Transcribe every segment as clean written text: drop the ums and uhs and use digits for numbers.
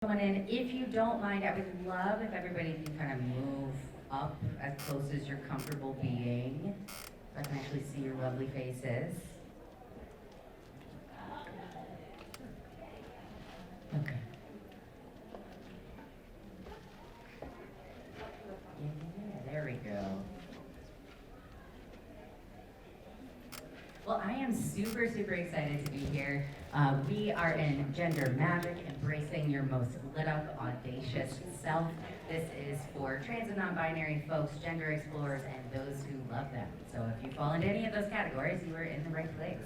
Come on in. If you don't mind, I would love if everybody can kind of move up as close as you're comfortable being. So I can actually see your lovely faces. Okay. Yeah, there we go. Well, I am super excited to be here. We are in Gender Magic, embracing your most lit up, audacious self. This is for trans and non-binary folks, gender explorers, and those who love them. So if you fall into any of those categories, you are in the right place.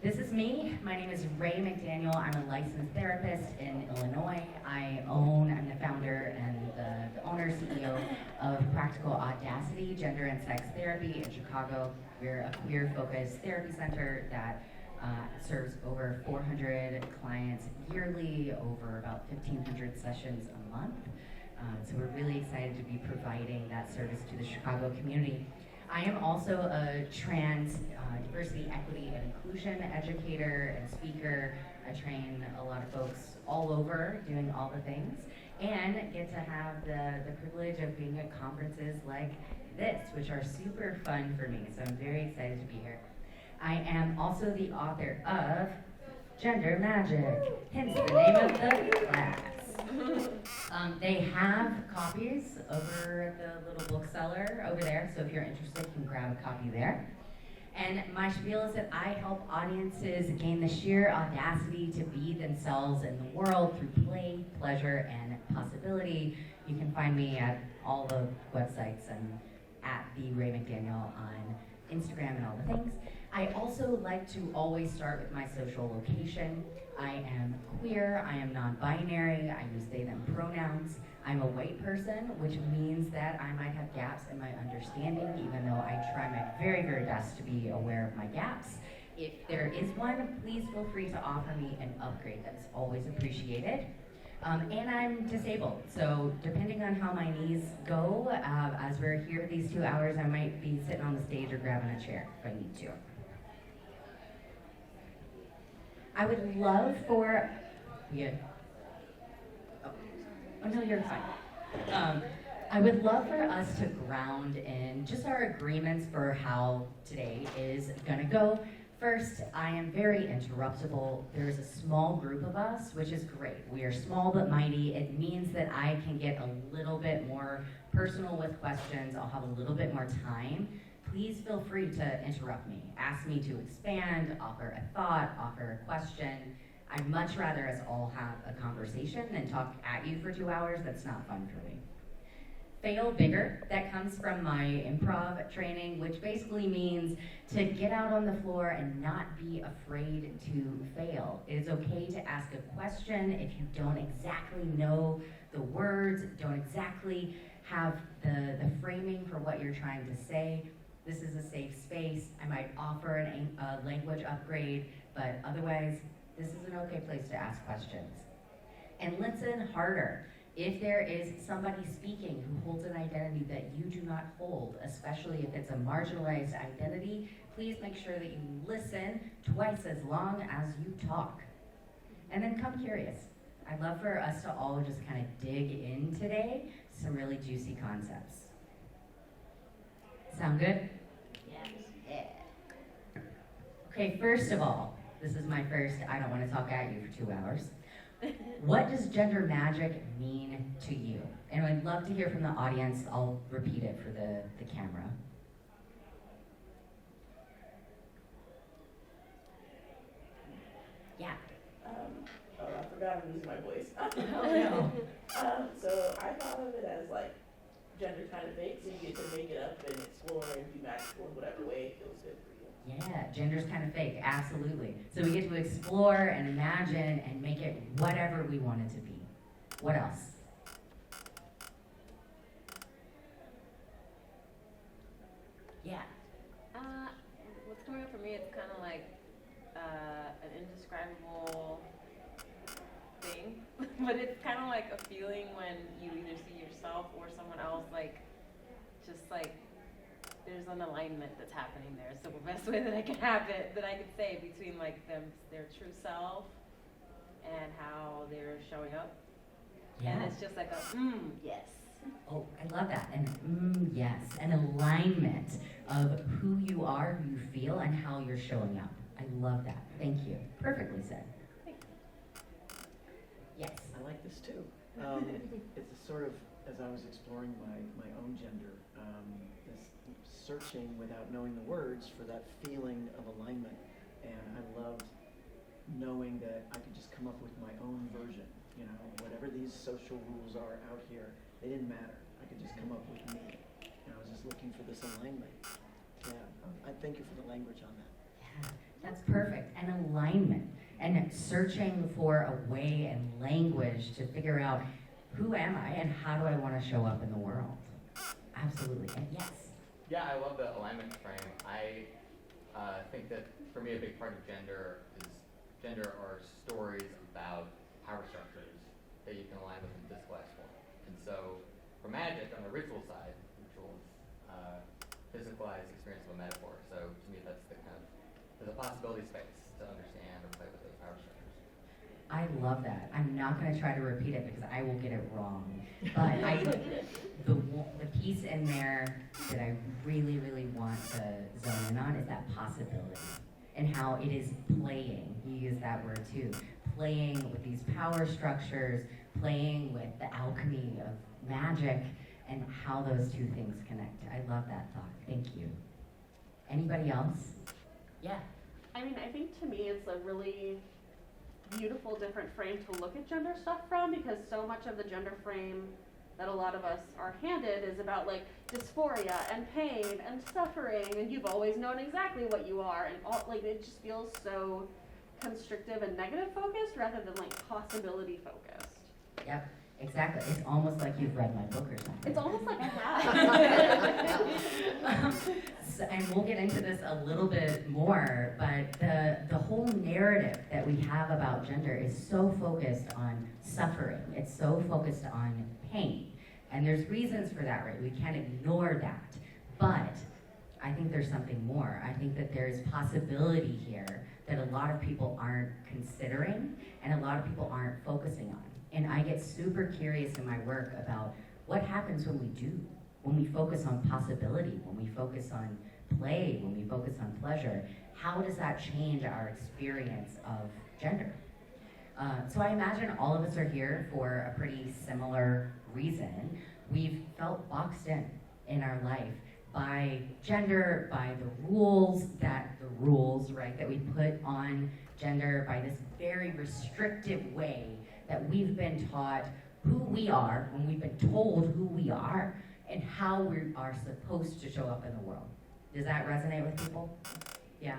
This is me. My name is Ray McDaniel. I'm a licensed therapist in Illinois. I'm the founder and the owner, CEO of Practical Audacity, Gender and Sex Therapy in Chicago. We're a queer-focused therapy center that serves over 400 clients yearly, over about 1,500 sessions a month. So we're really excited to be providing that service to the Chicago community. I am also a trans diversity, equity, and inclusion educator and speaker. I train a lot of folks all over doing all the things and get to have the privilege of being at conferences like this, which are super fun for me. So I'm very excited to be here. I am also the author of Gender Magic, hence the name of the class. They have copies over at the little bookseller over there, so if you're interested, you can grab a copy there. And my spiel is that I help audiences gain the sheer audacity to be themselves in the world through play, pleasure, and possibility. You can find me at all the websites and at the Ray McDaniel on Instagram and all the things. I also like to always start with my social location. I am queer, I am non-binary, I use they, them pronouns. I'm a white person, which means that I might have gaps in my understanding, even though I try my very best to be aware of my gaps. If there is one, please feel free to offer me an upgrade. That's always appreciated. And I'm disabled, so depending on how my knees go, as we're here these 2 hours, I might be sitting on the stage or grabbing a chair if I need to. I would love for, oh no, you're fine. I would love for us to ground in just our agreements for how today is gonna go. First, I am very interruptible. There's a small group of us, which is great. We are small but mighty. It means that I can get a little bit more personal with questions. I'll have a little bit more time. Please feel free to interrupt me. Ask me to expand, offer a thought, offer a question. I'd much rather us all have a conversation than talk at you for 2 hours. That's not fun for me. Fail bigger, that comes from my improv training, which basically means to get out on the floor and not be afraid to fail. It is okay to ask a question if you don't exactly know the words, don't exactly have the framing for what you're trying to say. This is a safe space. I might offer a language upgrade, but otherwise, this is an okay place to ask questions. And listen harder. If there is somebody speaking who holds an identity that you do not hold, especially if it's a marginalized identity, please make sure that you listen twice as long as you talk. And then come curious. I'd love for us to all just kind of dig in today to some really juicy concepts. Sound good? Yes. Yeah. Okay, first of all, this is my first I don't want to talk at you for 2 hours. What does gender magic mean to you? And I'd love to hear from the audience. I'll repeat it for the camera. Yeah. I forgot I'm losing my voice. Oh no. So I thought of it as like gender kind of fake, so you get to make it up and explore and be magical in whatever way it feels good for you. Yeah, gender's kind of fake, absolutely. So we get to explore and imagine and make it whatever we want it to be. What else? Yeah. What's coming up for me, it's kind of like an indescribable thing, but it's kind of like a feeling when you either see yourself or someone else, like, just like, there's an alignment that's happening there. So the best way that I can have it, that I could say between like them, their true self growing up. Yeah. And it's just like a, yes. Oh, I love that. And yes, an alignment of who you are, who you feel, and how you're showing up. I love that. Thank you. Perfectly said. Yes. I like this too. It's a sort of, as I was exploring my own gender, this searching without knowing the words for that feeling of alignment. And I loved knowing that I could just come up with my own version. You know, whatever these social rules are out here, they didn't matter. I could just come up with me. And I was just looking for this alignment. Yeah, I thank you for the language on that. Yeah, that's perfect. An alignment. And searching for a way and language to figure out who am I and how do I want to show up in the world. Absolutely. And yes. Yeah, I love the alignment frame. I think that for me a big part of gender are stories about power structures that you can align with in discless form. And so for magic, on the ritual side, rituals physicalize the experience of a metaphor. So to me that's the kind of, there's a possibility space to understand or play with those power structures. I love that. I'm not going to try to repeat it because I will get it wrong. But the piece in there that I really, really want to zone in on is that possibility and how it is playing. You use that word too. Playing with these power structures, playing with the alchemy of magic and how those two things connect. I love that thought. Thank you. Anybody else? Yeah. I mean, I think to me it's a really beautiful different frame to look at gender stuff from, because so much of the gender frame that a lot of us are handed is about like dysphoria and pain and suffering, and you've always known exactly what you are, and all, like it just feels so constrictive and negative focused rather than like possibility focused. Yep, exactly. It's almost like you've read my book or something. It's almost like I have. And we'll get into this a little bit more, but the whole narrative that we have about gender is so focused on suffering. It's so focused on pain. And there's reasons for that, right? We can't ignore that. But I think there's something more. I think that there's possibility here that a lot of people aren't considering and a lot of people aren't focusing on. And I get super curious in my work about what happens when we do. When we focus on possibility, when we focus on play, when we focus on pleasure, how does that change our experience of gender? So I imagine all of us are here for a pretty similar reason. We've felt boxed in our life by gender, by the rules, right, that we put on gender, by this very restrictive way that we've been taught who we are, when we've been told who we are, and how we are supposed to show up in the world. Does that resonate with people? Yeah.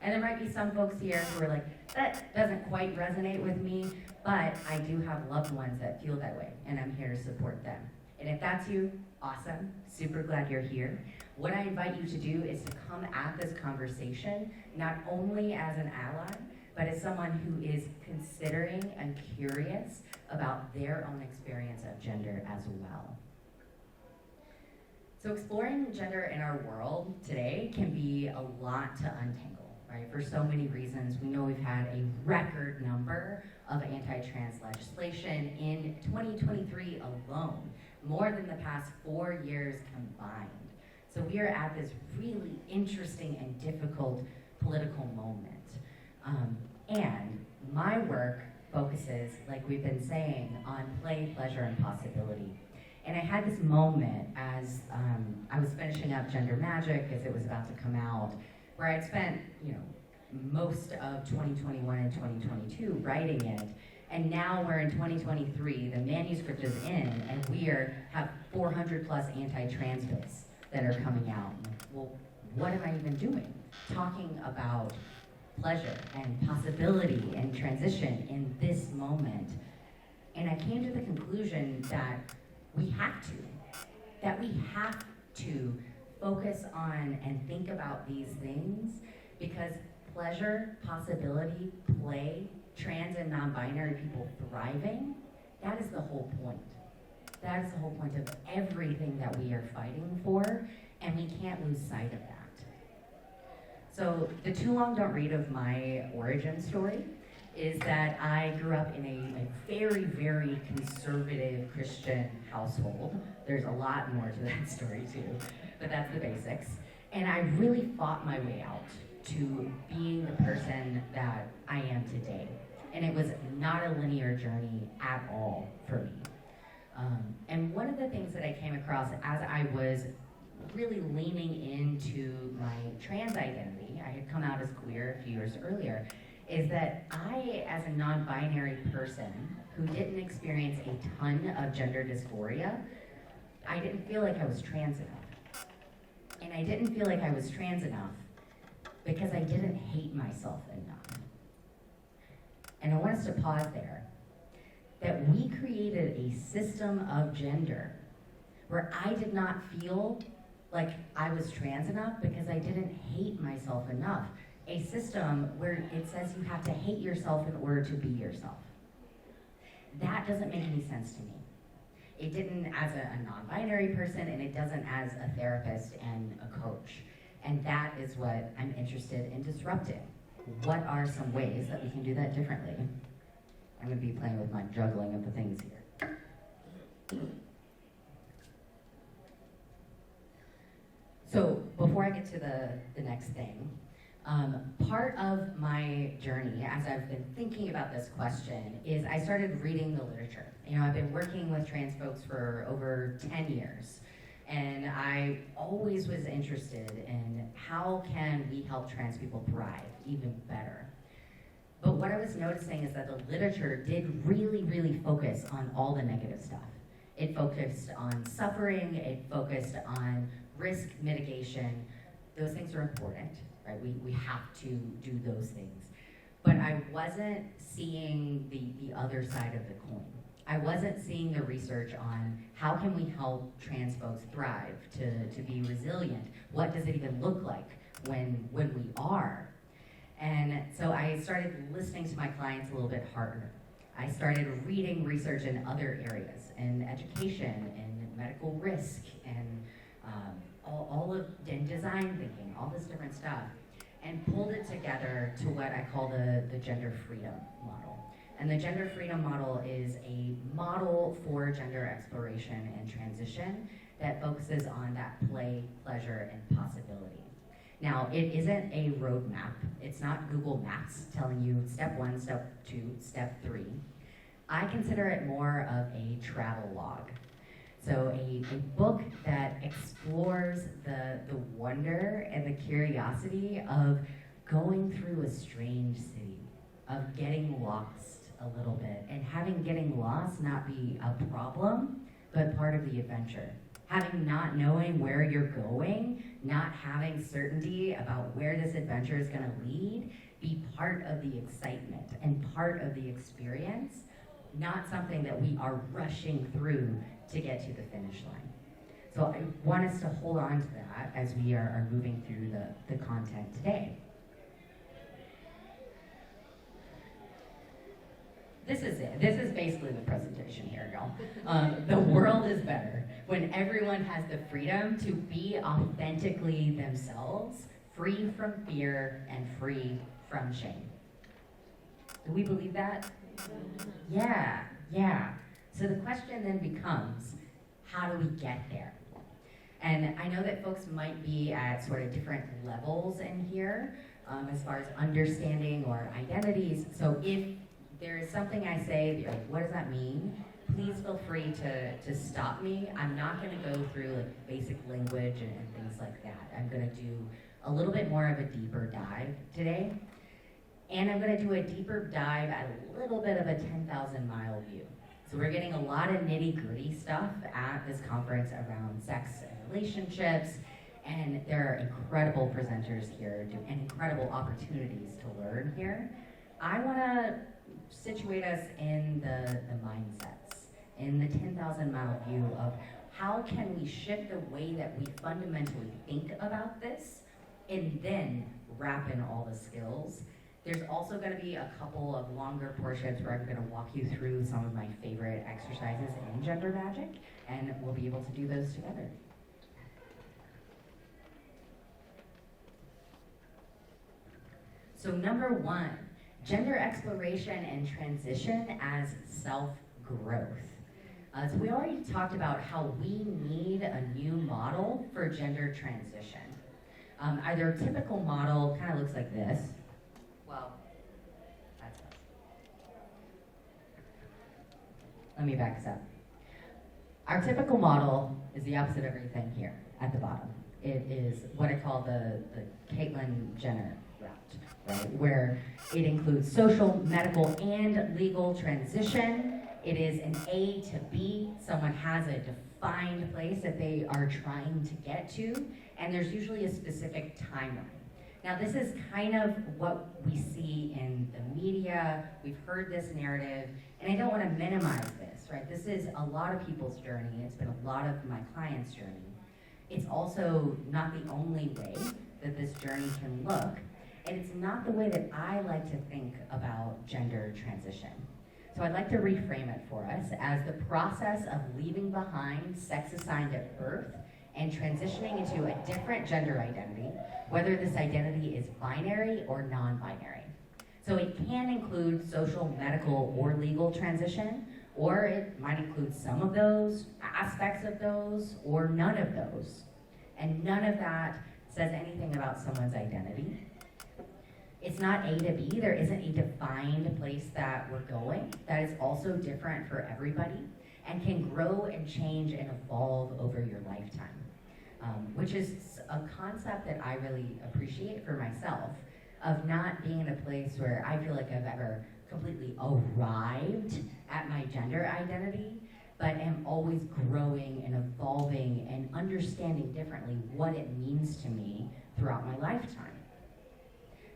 And there might be some folks here who are like, that doesn't quite resonate with me, but I do have loved ones that feel that way, and I'm here to support them. And if that's you, awesome. Super glad you're here. What I invite you to do is to come at this conversation not only as an ally, but as someone who is considering and curious about their own experience of gender as well. So exploring gender in our world today can be a lot to untangle, right? For so many reasons. We know we've had a record number of anti-trans legislation in 2023 alone, more than the past 4 years combined. So we are at this really interesting and difficult political moment. And my work focuses, like we've been saying, on play, pleasure, and possibility. And I had this moment as I was finishing up Gender Magic, as it was about to come out, where I'd spent, most of 2021 and 2022 writing it. And now we're in 2023, the manuscript is in, and we have 400 plus anti-trans bills that are coming out. Well, what am I even doing? Talking about pleasure and possibility and transition in this moment. And I came to the conclusion that we have to focus on and think about these things, because pleasure, possibility, play, trans and non-binary people thriving, that is the whole point. That is the whole point of everything that we are fighting for, and we can't lose sight of that. So the too long don't read of my origin story is that I grew up in a very, very conservative Christian household. There's a lot more to that story too, but that's the basics. And I really fought my way out to being the person that I am today. And it was not a linear journey at all for me. And one of the things that I came across as I was really leaning into my trans identity, I had come out as queer a few years earlier, is that I, as a non-binary person who didn't experience a ton of gender dysphoria, I didn't feel like I was trans enough. And I didn't feel like I was trans enough because I didn't hate myself enough. And I want us to pause there. That we created a system of gender where I did not feel like I was trans enough because I didn't hate myself enough. A system where it says you have to hate yourself in order to be yourself. That doesn't make any sense to me. It didn't as a non-binary person, and it doesn't as a therapist and a coach. And that is what I'm interested in disrupting. What are some ways that we can do that differently? I'm going to be playing with my juggling of the things here. So before I get to the next thing, part of my journey as I've been thinking about this question is I started reading the literature. You know, I've been working with trans folks for over 10 years, and I always was interested in how can we help trans people thrive even better. But what I was noticing is that the literature did really, really focus on all the negative stuff. It focused on suffering, it focused on risk mitigation. Those things are important, right? We have to do those things. But I wasn't seeing the other side of the coin. I wasn't seeing the research on how can we help trans folks thrive, to be resilient. What does it even look like when we are? And so I started listening to my clients a little bit harder. I started reading research in other areas, in education, in medical risk, and and design thinking, all this different stuff, and pulled it together to what I call the gender freedom model. And the gender freedom model is a model for gender exploration and transition that focuses on that play, pleasure, and possibility. Now, it isn't a roadmap. It's not Google Maps telling you step 1, step 2, step 3. I consider it more of a travel log. So a book that explores the wonder and the curiosity of going through a strange city, of getting lost a little bit, and having getting lost not be a problem, but part of the adventure. Having not knowing where you're going, not having certainty about where this adventure is going to lead, be part of the excitement and part of the experience, not something that we are rushing through to get to the finish line. So I want us to hold on to that as we are moving through the content today. This is it. This is basically the presentation here, y'all. The world is better when everyone has the freedom to be authentically themselves, free from fear and free from shame. Do we believe that? Yeah. So the question then becomes, how do we get there? And I know that folks might be at sort of different levels in here as far as understanding or identities. So if there is something I say, you're like, what does that mean? Please feel free to stop me. I'm not going to go through like basic language and things like that. I'm going to do a little bit more of a deeper dive today. And I'm going to do a deeper dive at a little bit of a 10,000-mile view. So we're getting a lot of nitty-gritty stuff at this conference around sex and relationships, and there are incredible presenters here and incredible opportunities to learn here. I want to situate us in the mindsets, in the 10,000-mile view of how can we shift the way that we fundamentally think about this, and then wrap in all the skills. There's also going to be a couple of longer portions where I'm going to walk you through some of my favorite exercises in gender magic, and we'll be able to do those together. So number 1, gender exploration and transition as self-growth. So we already talked about how we need a new model for gender transition. Our typical model kind of looks like this. Well, that's us. Let me back this up. Our typical model is the opposite of everything here at the bottom. It is what I call the Caitlyn Jenner route, right? Where it includes social, medical, and legal transition. It is an A to B. Someone has a defined place that they are trying to get to, and there's usually a specific timeline. Now, this is kind of what we see in the media. We've heard this narrative, and I don't want to minimize this, right? This is a lot of people's journey. It's been a lot of my clients' journey. It's also not the only way that this journey can look, and it's not the way that I like to think about gender transition. So I'd like to reframe it for us as the process of leaving behind sex assigned at birth and transitioning into a different gender identity, whether this identity is binary or non-binary. So it can include social, medical, or legal transition, or it might include some of those, aspects of those, or none of those. And none of that says anything about someone's identity. It's not A to B. There isn't a defined place that we're going. That is also different for everybody and can grow and change and evolve over your lifetime, which is a concept that I really appreciate for myself, of not being in a place where I feel like I've ever completely arrived at my gender identity, but am always growing and evolving and understanding differently what it means to me throughout my lifetime.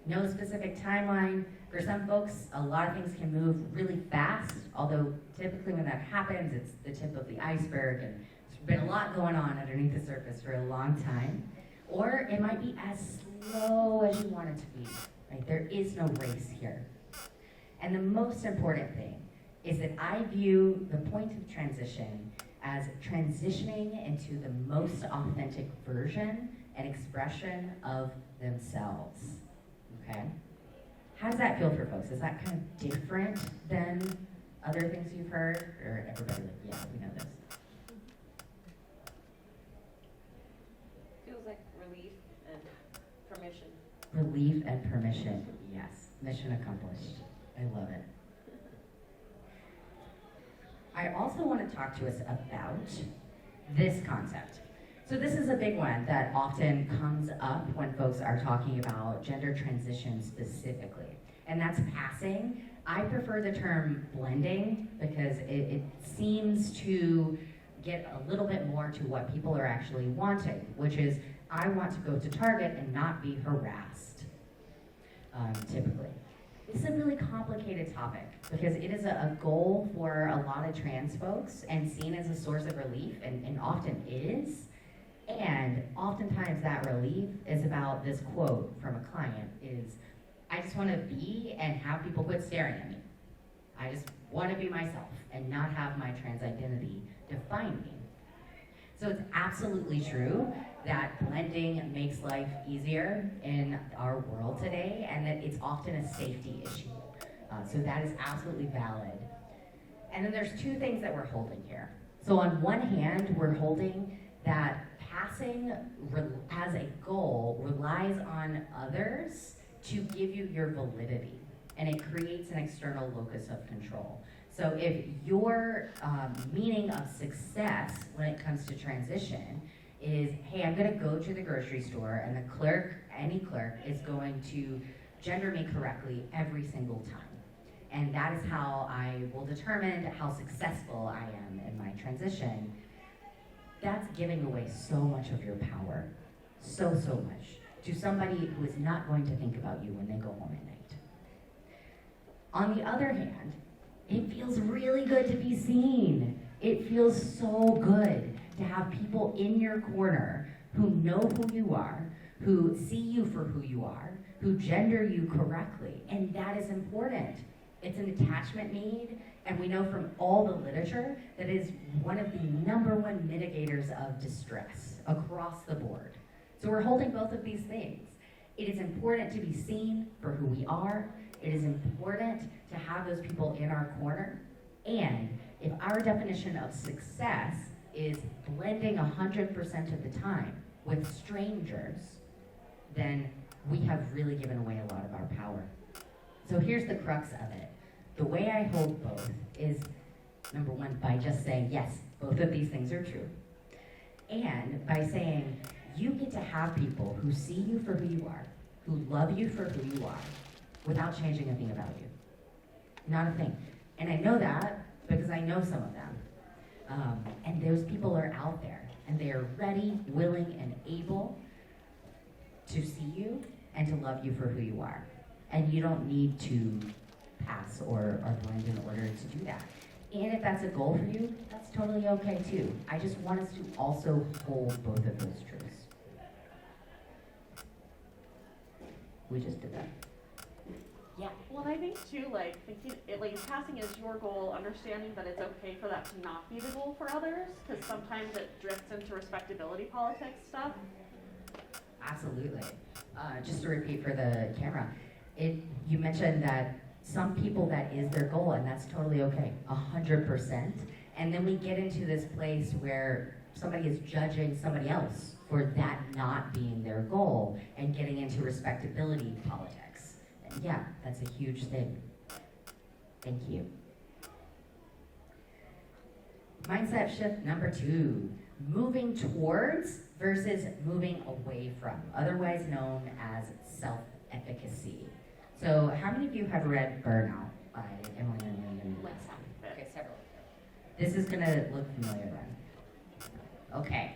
No specific timeline. For some folks, a lot of things can move really fast, although typically when that happens, it's the tip of the iceberg, and there's been a lot going on underneath the surface for a long time. Or it might be as slow as you want it to be, right? There is no race here. And the most important thing is that I view the point of transition as transitioning into the most authentic version and expression of themselves. Okay? How does that feel for folks? Is that kind of different than other things you've heard? Or everybody like, yeah, we know this? Feels like relief and permission. Relief and permission, yes. Mission accomplished. I love it. I also want to talk to us about this concept. So this is a big one that often comes up when folks are talking about gender transition specifically, and that's passing. I prefer the term blending because it seems to get a little bit more to what people are actually wanting, which is, I want to go to Target and not be harassed, typically. This is a really complicated topic because it is a goal for a lot of trans folks and seen as a source of relief, and often is. And oftentimes that relief is about this quote from a client is, I just want to be and have people quit staring at me. I just want to be myself and not have my trans identity define me. So it's absolutely true that blending makes life easier in our world today, and that it's often a safety issue. So that is absolutely valid. And then there's two things that we're holding here. So on one hand, we're holding that passing as a goal relies on others to give you your validity, and it creates an external locus of control. So if your meaning of success when it comes to transition is, hey, I'm gonna go to the grocery store and the clerk, any clerk, is going to gender me correctly every single time. And that is how I will determine how successful I am in my transition. That's giving away so much of your power, so much, to somebody who is not going to think about you when they go home at night. On the other hand, it feels really good to be seen. It feels so good to have people in your corner who know who you are, who see you for who you are, who gender you correctly, and that is important. It's an attachment need, and we know from all the literature that it is one of the #1 mitigators of distress across the board. So we're holding both of these things. It is important to be seen for who we are, It is important to have those people in our corner. And if our definition of success is blending 100% of the time with strangers, then we have really given away a lot of our power. So here's the crux of it. The way I hold both is, number one, by just saying, yes, both of these things are true. And by saying, you get to have people who see you for who you are, who love you for who you are, without changing a thing about you. Not a thing. And I know that because I know some of them. And those people are out there, and they are ready, willing, and able to see you and to love you for who you are. And you don't need to pass or blend in order to do that. And if that's a goal for you, that's totally okay too. I just want us to also hold both of those truths. We just did that. Yeah. Well, and I think too, like thinking it, like passing is your goal, understanding that it's okay for that to not be the goal for others, because sometimes it drifts into respectability politics stuff. Absolutely. Just to repeat for the camera, you mentioned that some people that is their goal, and that's totally okay, 100%. And then we get into this place where somebody is judging somebody else for that not being their goal and getting into respectability politics. And yeah, that's a huge thing. Thank you. Mindset shift number 2, moving towards versus moving away from, otherwise known as self-efficacy. So how many of you have read Burnout by Emily and Okay, several. This is gonna look familiar then. Okay.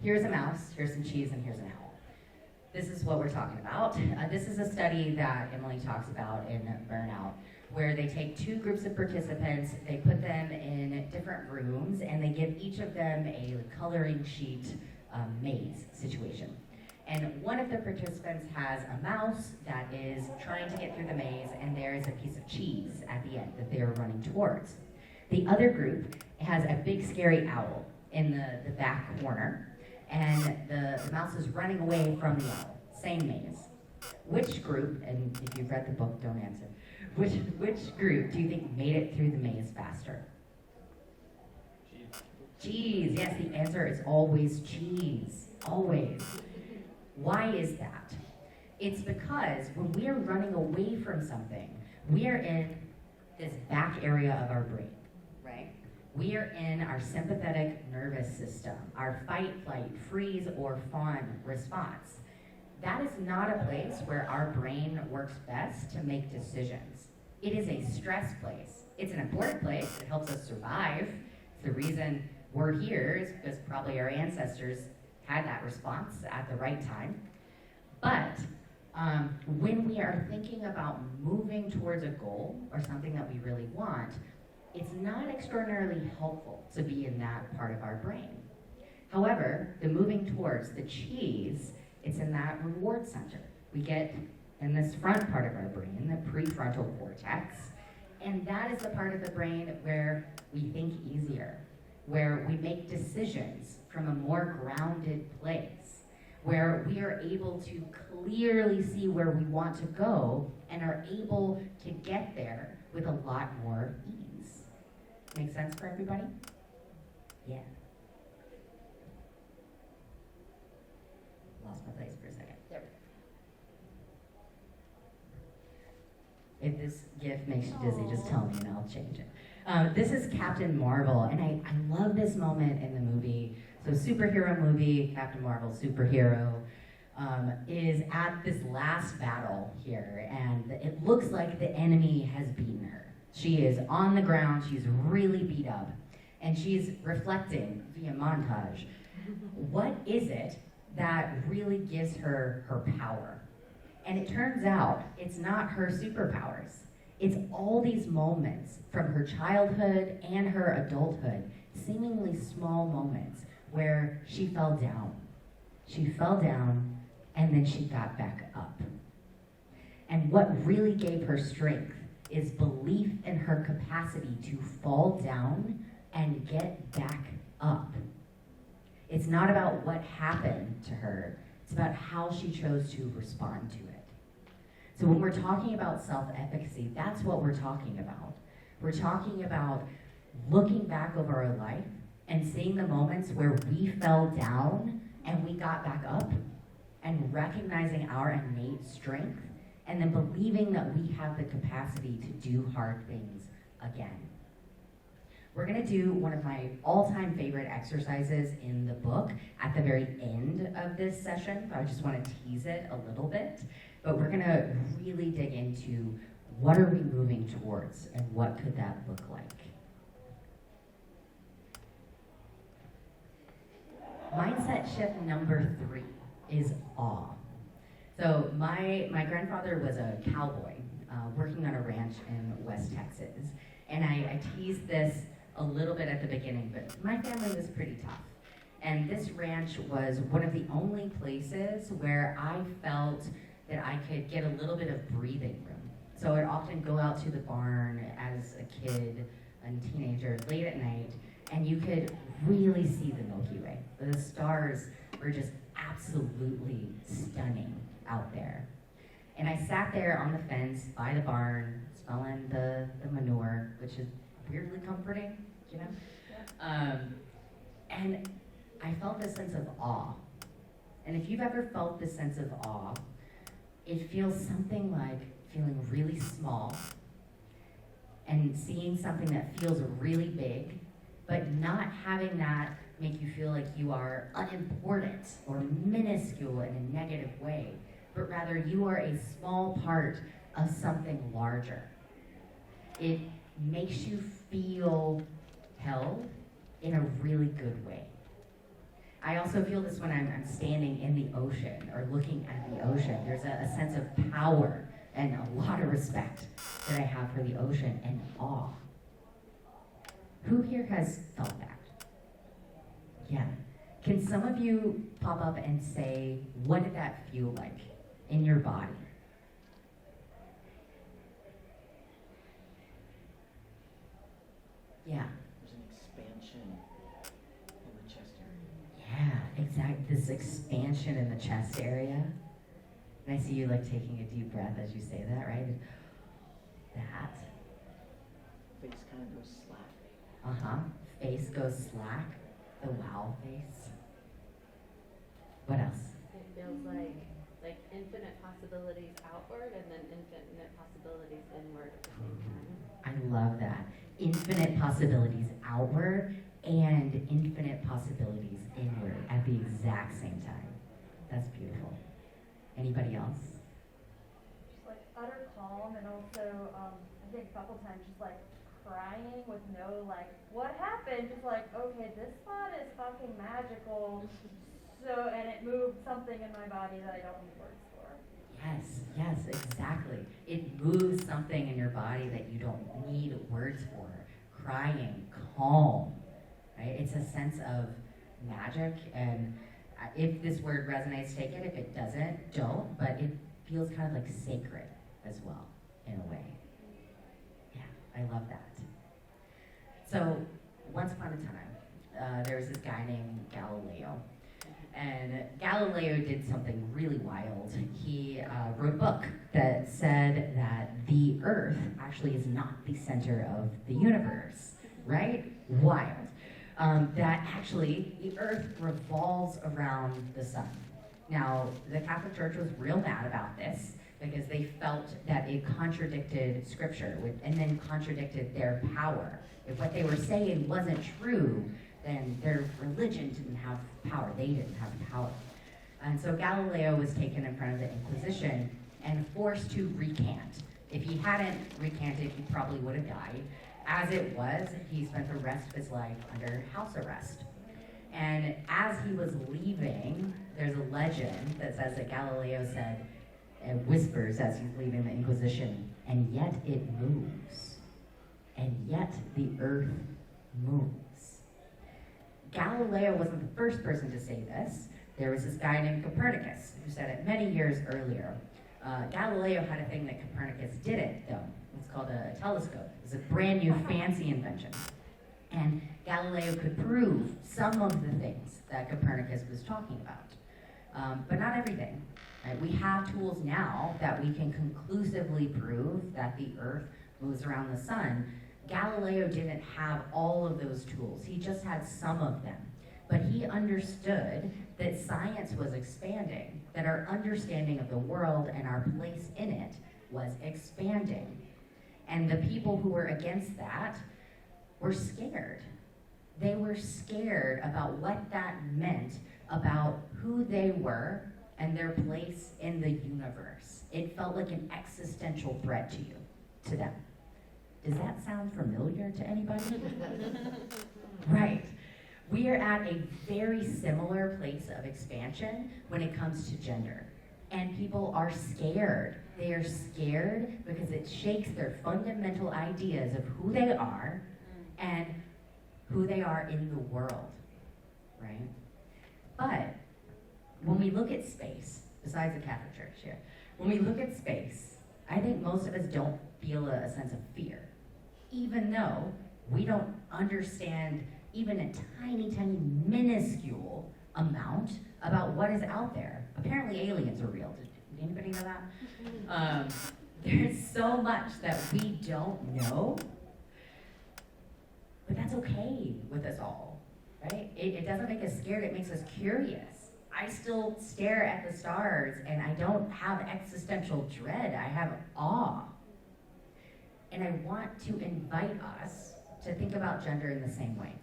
Here's a mouse, here's some cheese, and here's an owl. This is what we're talking about. This is a study that Emily talks about in Burnout, where they take 2 groups of participants, they put them in different rooms, and they give each of them a coloring sheet maze situation. And one of the participants has a mouse that is trying to get through the maze, and there is a piece of cheese at the end that they are running towards. The other group has a big scary owl in the back corner, and the mouse is running away from the owl. Same maze. Which group, and if you've read the book, don't answer, which group do you think made it through the maze faster? Cheese. Yes, the answer is always cheese. Always. Why is that? It's because when we are running away from something, we are in this back area of our brain, right? We are in our sympathetic nervous system, our fight, flight, freeze, or fawn response. That is not a place where our brain works best to make decisions. It is a stress place. It's an important place. It helps us survive. It's the reason we're here is because probably our ancestors had that response at the right time. But when we are thinking about moving towards a goal or something that we really want, it's not extraordinarily helpful to be in that part of our brain. However, the moving towards, the cheese, it's in that reward center. We get in this front part of our brain, the prefrontal cortex, and that is the part of the brain where we think easier, where we make decisions from a more grounded place, where we are able to clearly see where we want to go and are able to get there with a lot more ease. Make sense for everybody? Yeah. Lost my place for a second. There we go. If this gift makes you dizzy, just tell me and I'll change it. This is Captain Marvel, and I love this moment in the movie. So superhero movie, Captain Marvel, superhero, is at this last battle here, and it looks like the enemy has beaten her. She is on the ground, she's really beat up, and she's reflecting via montage. What is it that really gives her her power? And it turns out it's not her superpowers. It's all these moments from her childhood and her adulthood, seemingly small moments, where she fell down. She fell down, and then she got back up. And what really gave her strength is belief in her capacity to fall down and get back up. It's not about what happened to her, it's about how she chose to respond to it. So when we're talking about self-efficacy, that's what we're talking about. We're talking about looking back over our life and seeing the moments where we fell down and we got back up, and recognizing our innate strength, and then believing that we have the capacity to do hard things again. We're gonna do one of my all-time favorite exercises in the book at the very end of this session. I just wanna tease it a little bit, but we're gonna really dig into what are we moving towards and what could that look like. Mindset shift number 3 is awe. So my grandfather was a cowboy working on a ranch in West Texas. And I teased this a little bit at the beginning, but my family was pretty tough. And this ranch was one of the only places where I felt that I could get a little bit of breathing room. So I'd often go out to the barn as a kid and teenager late at night, and you could really see the Milky Way. The stars were just absolutely stunning out there. And I sat there on the fence by the barn, smelling the manure, which is weirdly comforting, you know? And I felt this sense of awe. And if you've ever felt this sense of awe, it feels something like feeling really small and seeing something that feels really big, but not having that make you feel like you are unimportant or minuscule in a negative way, but rather you are a small part of something larger. It makes you feel held in a really good way. I also feel this when I'm standing in the ocean or looking at the ocean. There's a sense of power and a lot of respect that I have for the ocean and awe. Who here has felt that? Yeah. Can some of you pop up and say, what did that feel like in your body? Yeah. There's an expansion in the chest area. Yeah, exactly. This expansion in the chest area. And I see you like taking a deep breath as you say that, right? That. Face kind of goes slack. Uh-huh. Face goes slack. The wow face. What else? It feels like infinite possibilities outward and then infinite possibilities inward at the same time. I love that. Infinite possibilities outward and infinite possibilities inward at the exact same time. That's beautiful. Anybody else? Just like utter calm, and also I think a couple times just like crying with no like what happened, just like okay, this spot is fucking magical. So and it moved something in my body that I don't need words for. Yes, exactly. It moves something in your body that you don't need words for. Crying, calm, right? It's a sense of magic, and if this word resonates, take it. If it doesn't, don't, but it feels kind of like sacred as well, in a way. Yeah, I love that. So, once upon a time, there was this guy named Galileo. And Galileo did something really wild. He wrote a book that said that the Earth actually is not the center of the universe, right? Wild. That actually the Earth revolves around the sun. Now, the Catholic Church was real mad about this because they felt that it contradicted Scripture and then contradicted their power. If what they were saying wasn't true, then their religion didn't have power. They didn't have power. And so Galileo was taken in front of the Inquisition and forced to recant. If he hadn't recanted, he probably would have died. As it was, he spent the rest of his life under house arrest. And as he was leaving, there's a legend that says that Galileo said, and whispers as he's leaving the Inquisition, and yet it moves. And yet the earth moves. Galileo wasn't the first person to say this. There was this guy named Copernicus who said it many years earlier. Galileo had a thing that Copernicus didn't, though. It's called a telescope. It's a brand new fancy invention. And Galileo could prove some of the things that Copernicus was talking about. but not everything. Right? We have tools now that we can conclusively prove that the Earth moves around the sun. Galileo didn't have all of those tools. He just had some of them. But he understood that science was expanding, that our understanding of the world and our place in it was expanding. And the people who were against that were scared. They were scared about what that meant about who they were and their place in the universe. It felt like an existential threat to them. Does that sound familiar to anybody? Right. We are at a very similar place of expansion when it comes to gender. And people are scared. They are scared because it shakes their fundamental ideas of who they are and who they are in the world, right? But when we look at space, besides the Catholic Church here, when we look at space, I think most of us don't feel a sense of fear, even though we don't understand even a tiny, tiny, minuscule amount about what is out there. Apparently aliens are real. Did anybody know that? There's so much that we don't know, but that's okay with us all, right? It doesn't make us scared, it makes us curious. I still stare at the stars and I don't have existential dread, I have awe. And I want to invite us to think about gender in the same way.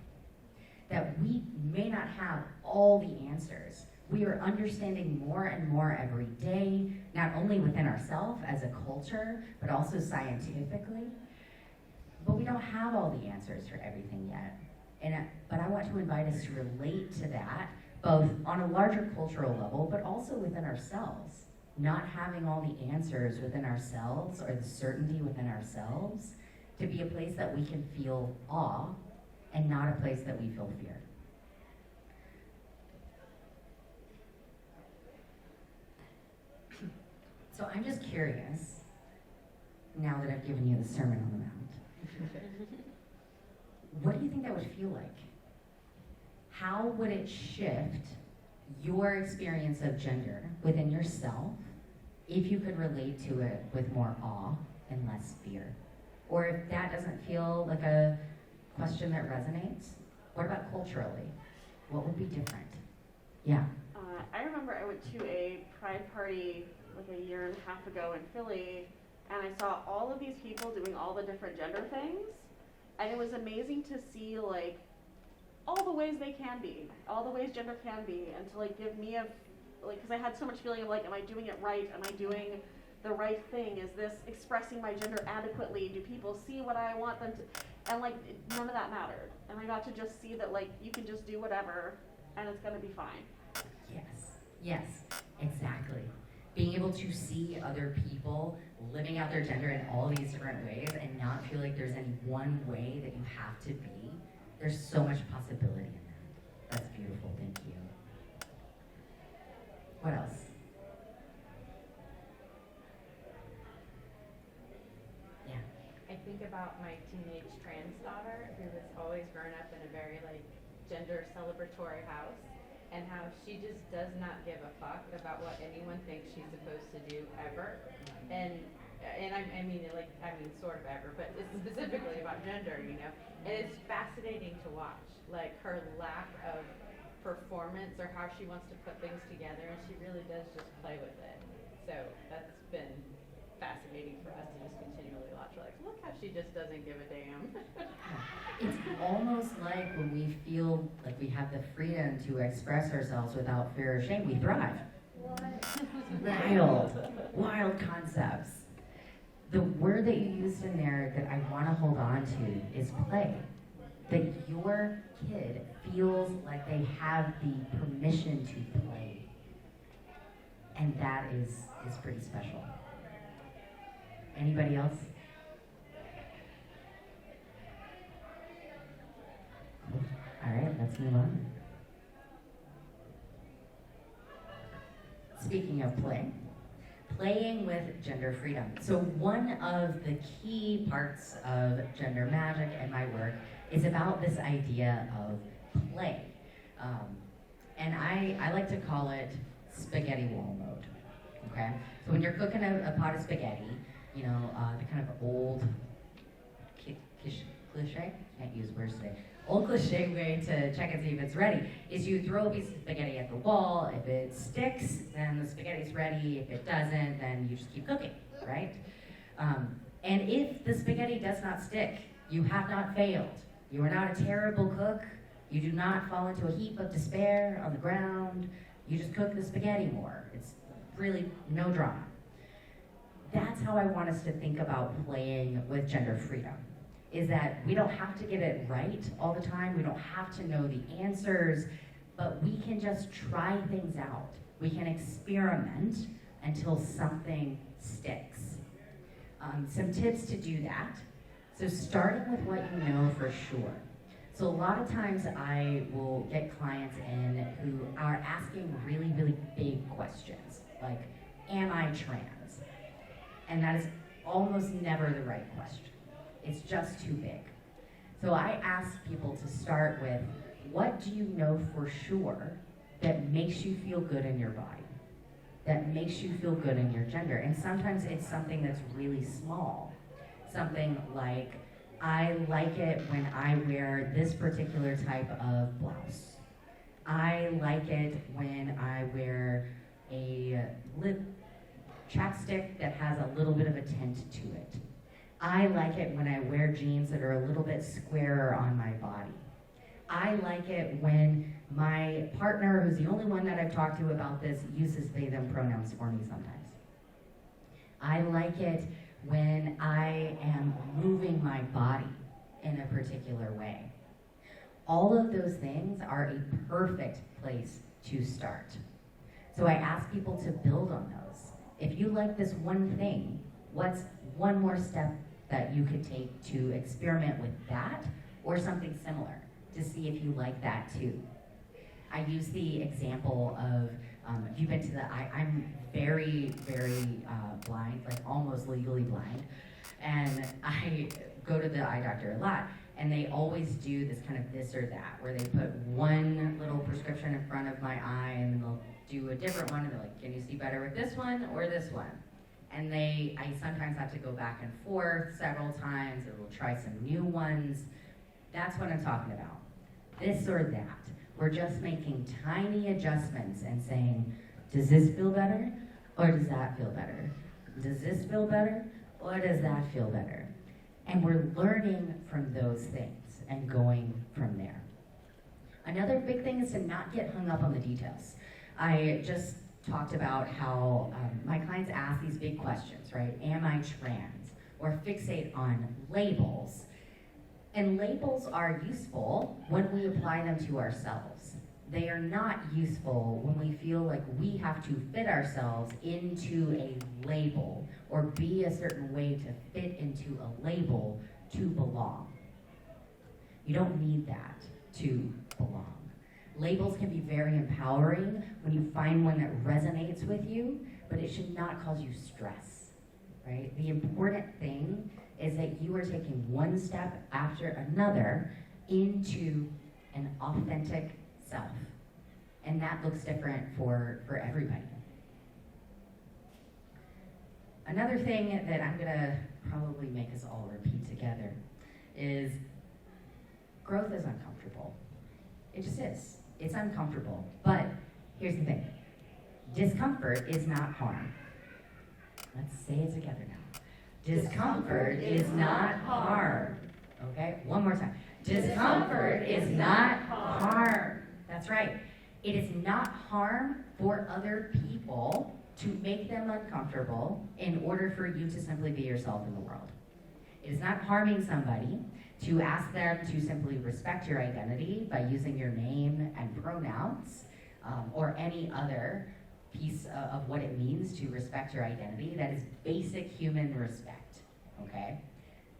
That we may not have all the answers. We are understanding more and more every day, not only within ourselves as a culture, but also scientifically. But we don't have all the answers for everything yet. But I want to invite us to relate to that, both on a larger cultural level, but also within ourselves. Not having all the answers within ourselves or the certainty within ourselves to be a place that we can feel awe and not a place that we feel fear. So I'm just curious, now that I've given you the Sermon on the Mount, what do you think that would feel like? How would it shift your experience of gender within yourself if you could relate to it with more awe and less fear? Or if that doesn't feel like a question that resonates, what about culturally? What would be different? Yeah. I remember I went to a pride party like a year and a half ago in Philly, and I saw all of these people doing all the different gender things, and it was amazing to see like all the ways they can be, all the ways gender can be, and to like give me because I had so much feeling of like, am I doing it right? Am I doing the right thing? Is this expressing my gender adequately? Do people see what I want them to? And like none of that mattered, and I got to just see that like you can just do whatever, and it's gonna be fine. Yes, exactly. Being able to see other people living out their gender in all these different ways and not feel like there's any one way that you have to be. There's so much possibility in that. That's beautiful, thank you. What else? Yeah. I think about my teenage trans daughter who has always grown up in a very like gender celebratory house, and how she just does not give a fuck about what anyone thinks she's supposed to do ever. And I mean sort of ever, but it's specifically about gender, you know. And it's fascinating to watch, like her lack of performance or how she wants to put things together, and she really does just play with it. So that's been fascinating for us to just continually watch. We're like, look how she just doesn't give a damn. It's almost like when we feel like we have the freedom to express ourselves without fear or shame, we thrive. Wild concepts. The word that you used in there that I want to hold on to is play. That your kid feels like they have the permission to play. And that is pretty special. Anybody else? Cool. All right, let's move on. Speaking of play, playing with gender freedom. So one of the key parts of gender magic and my work is about this idea of play. And I like to call it spaghetti wall mode, okay? So when you're cooking a pot of spaghetti, you know, the kind of old cliche, can't use words today, old cliche way to check and see if it's ready is you throw a piece of spaghetti at the wall. If it sticks, then the spaghetti's ready. If it doesn't, then you just keep cooking, right? And if the spaghetti does not stick, you have not failed. You are not a terrible cook. You do not fall into a heap of despair on the ground. You just cook the spaghetti more. It's really no drama. That's how I want us to think about playing with gender freedom, is that we don't have to get it right all the time. We don't have to know the answers, but we can just try things out. We can experiment until something sticks. Some tips to do that. So starting with what you know for sure. So a lot of times I will get clients in who are asking really, really big questions, like, am I trans? And that is almost never the right question. It's just too big. So I ask people to start with, what do you know for sure that makes you feel good in your body? That makes you feel good in your gender? And sometimes it's something that's really small. Something like, I like it when I wear this particular type of blouse. I like it when I wear a lip chapstick that has a little bit of a tint to it. I like it when I wear jeans that are a little bit squarer on my body. I like it when my partner, who's the only one that I've talked to about this, uses they, them pronouns for me sometimes. I like it when I am moving my body in a particular way. All of those things are a perfect place to start. So I ask people to build on those. If you like this one thing, what's one more step that you could take to experiment with that or something similar to see if you like that too? I use the example of, if you've been to the, I'm very, very blind, like almost legally blind, and I go to the eye doctor a lot, and they always do this kind of this or that, where they put one little prescription in front of my eye, and then they'll do a different one, and they're like, can you see better with this one or this one? And I sometimes have to go back and forth several times, or we'll try some new ones. That's what I'm talking about. This or that. We're just making tiny adjustments and saying, does this feel better or does that feel better? Does this feel better or does that feel better? And we're learning from those things and going from there. Another big thing is to not get hung up on the details. I just talked about how my clients ask these big questions, right? Am I trans? Or fixate on labels. And labels are useful when we apply them to ourselves. They are not useful when we feel like we have to fit ourselves into a label or be a certain way to fit into a label to belong. You don't need that to belong. Labels can be very empowering when you find one that resonates with you, but it should not cause you stress, right? The important thing is that you are taking one step after another into an authentic self. And that looks different for everybody. Another thing that I'm gonna probably make us all repeat together is growth is uncomfortable. It just is. It's uncomfortable. But here's the thing. Discomfort is not harm. Let's say it together now. Discomfort is not harm. Okay, one more time. Discomfort is not harm. That's right. It is not harm for other people to make them uncomfortable in order for you to simply be yourself in the world. It is not harming somebody to ask them to simply respect your identity by using your name and pronouns or any other piece of what it means to respect your identity. That is basic human respect, okay?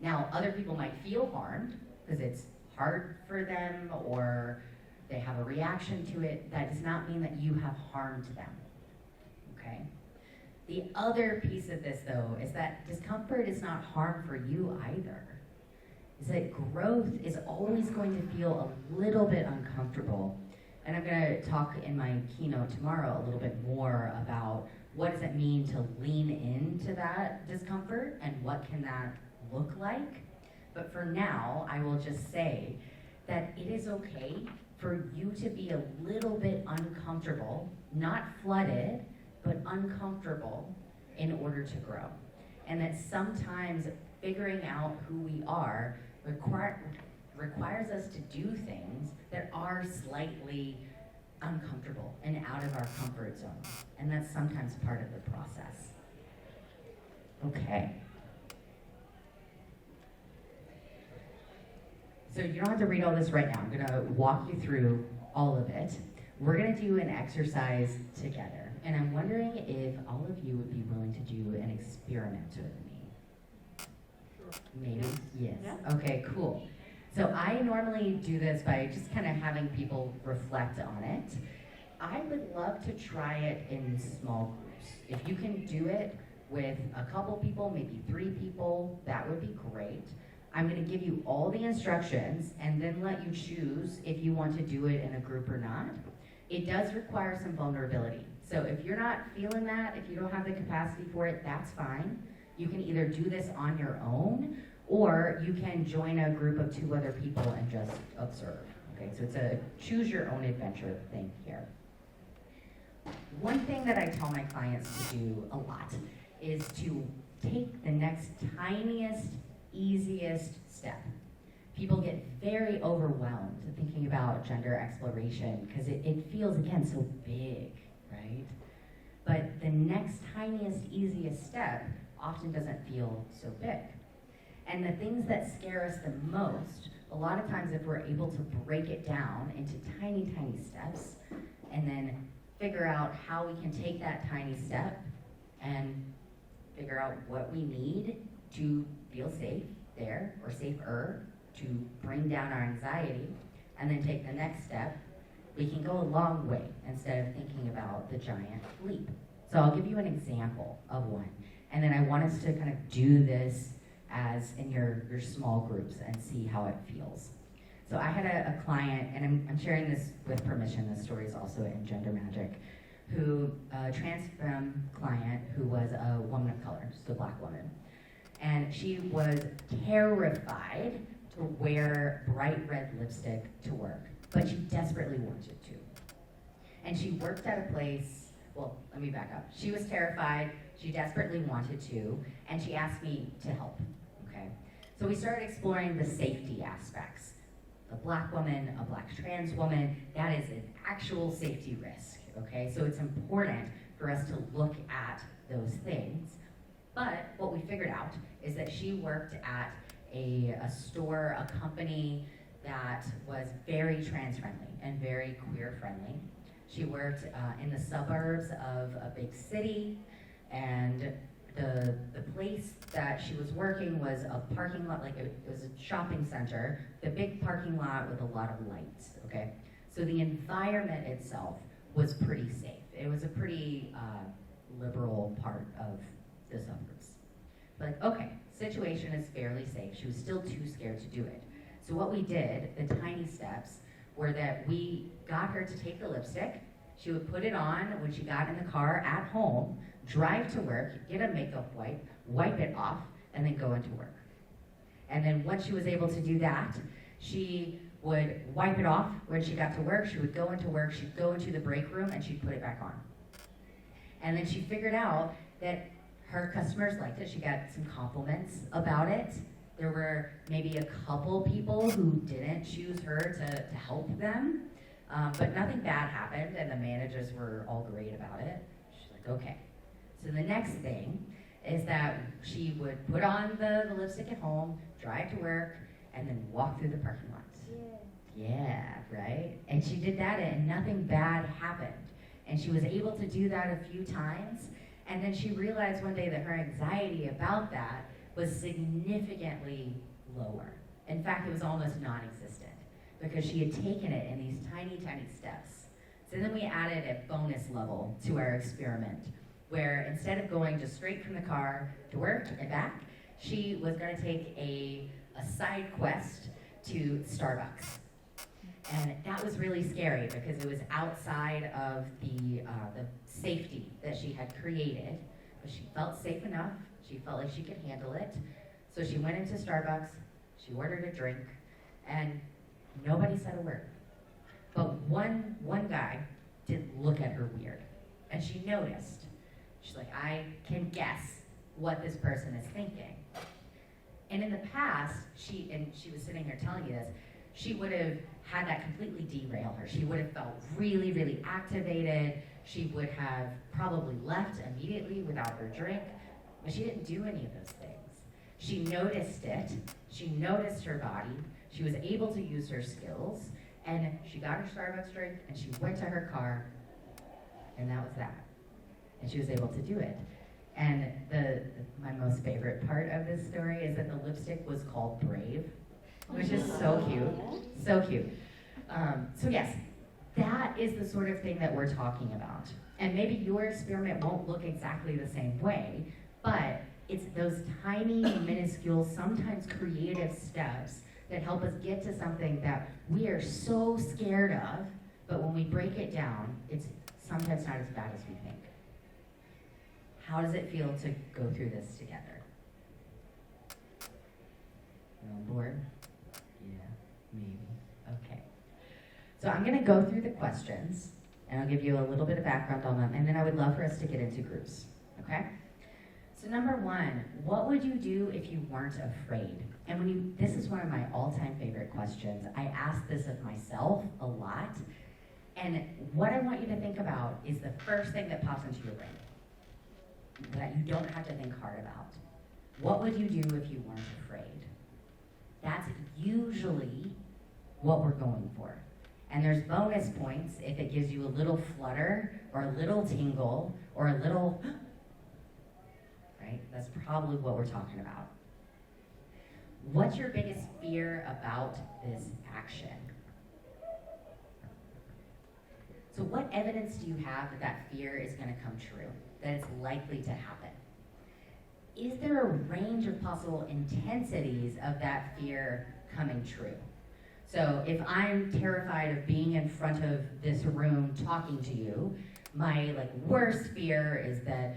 Now, other people might feel harmed because it's hard for them or they have a reaction to it. That does not mean that you have harmed them, okay? The other piece of this, though, is that discomfort is not harm for you either. Is that growth is always going to feel a little bit uncomfortable And I'm gonna talk in my keynote tomorrow a little bit more about what does it mean to lean into that discomfort and what can that look like. But for now, I will just say that it is okay for you to be a little bit uncomfortable, not flooded, but uncomfortable in order to grow. And that sometimes figuring out who we are requires us to do things that are slightly uncomfortable and out of our comfort zone. And that's sometimes part of the process. Okay. So you don't have to read all this right now. I'm gonna walk you through all of it. We're gonna do an exercise together. And I'm wondering if all of you would be willing to do an experiment with me. Maybe? Yes. Yeah. Okay, cool. So I normally do this by just kind of having people reflect on it. I would love to try it in small groups. If you can do it with a couple people, maybe 3 people, that would be great. I'm going to give you all the instructions and then let you choose if you want to do it in a group or not. It does require some vulnerability. So if you're not feeling that, if you don't have the capacity for it, that's fine. You can either do this on your own, or you can join a group of 2 other people and just observe. Okay, so it's a choose your own adventure thing here. One thing that I tell my clients to do a lot is to take the next tiniest, easiest step. People get very overwhelmed thinking about gender exploration because it feels, again, so big, right? But the next tiniest, easiest step often doesn't feel so big. And the things that scare us the most, a lot of times if we're able to break it down into tiny, tiny steps and then figure out how we can take that tiny step and figure out what we need to feel safe there or safer, to bring down our anxiety, and then take the next step, we can go a long way instead of thinking about the giant leap. So I'll give you an example of one, and then I want us to kind of do this as in your small groups and see how it feels. So I had a client, and I'm sharing this with permission, this story is also in Gender Magic, who, a trans femme client who was a woman of color, just a Black woman. And she was terrified to wear bright red lipstick to work, but she desperately wanted to. And she worked at a place, well, let me back up. She was terrified, she desperately wanted to, and she asked me to help, okay? So we started exploring the safety aspects. A Black woman, a Black trans woman, that is an actual safety risk, okay? So it's important for us to look at those things. But what we figured out is that she worked at a store, a company that was very trans-friendly and very queer-friendly. She worked in the suburbs of a big city, and the place that she was working was a parking lot, like it was a shopping center, the big parking lot with a lot of lights, okay? So the environment itself was pretty safe. It was a pretty liberal part of the suburbs. But okay, situation is fairly safe. She was still too scared to do it. So what we did, the tiny steps, were that we got her to take the lipstick. She would put it on when she got in the car at home, drive to work, get a makeup wipe it off, and then go into work. And then once she was able to do that, she would wipe it off when she got to work. She would go into work, she'd go into the break room, and she'd put it back on. And then she figured out that her customers liked it. She got some compliments about it. There were maybe a couple people who didn't choose her to help them, but nothing bad happened, and the managers were all great about it. She's like, okay. So the next thing is that she would put on the lipstick at home, drive to work, and then walk through the parking lot. Yeah, right? And she did that, and nothing bad happened. And she was able to do that a few times, and then she realized one day that her anxiety about that was significantly lower. In fact, it was almost non-existent because she had taken it in these tiny, tiny steps. So then we added a bonus level to our experiment where instead of going just straight from the car to work and back, she was going to take a side quest to Starbucks. And that was really scary because it was outside of the safety that she had created. But she felt safe enough. She felt like she could handle it. So she went into Starbucks, she ordered a drink, and nobody said a word. But one guy did look at her weird. And she noticed. She's like, I can guess what this person is thinking. And in the past, she was sitting here telling you this, she would have had that completely derail her. She would have felt really, really activated. She would have probably left immediately without her drink, but she didn't do any of those things. She noticed it. She noticed her body. She was able to use her skills, and she got her Starbucks drink, and she went to her car, and that was that. And she was able to do it. And my most favorite part of this story is that the lipstick was called Brave, which is so cute, so cute. So yes, that is the sort of thing that we're talking about. And maybe your experiment won't look exactly the same way, but it's those tiny, minuscule, sometimes creative steps that help us get to something that we are so scared of, but when we break it down, it's sometimes not as bad as we think. How does it feel to go through this together? You on board? Yeah, maybe. Okay. So I'm going to go through the questions, and I'll give you a little bit of background on them, and then I would love for us to get into groups. Okay? So number one, what would you do if you weren't afraid? And this is one of my all-time favorite questions. I ask this of myself a lot, and what I want you to think about is the first thing that pops into your brain that you don't have to think hard about. What would you do if you weren't afraid? That's usually what we're going for. And there's bonus points if it gives you a little flutter or a little tingle or a little, right? That's probably what we're talking about. What's your biggest fear about this action? So what evidence do you have that that fear is going to come true, that it's likely to happen? Is there a range of possible intensities of that fear coming true? So if I'm terrified of being in front of this room talking to you, my worst fear is that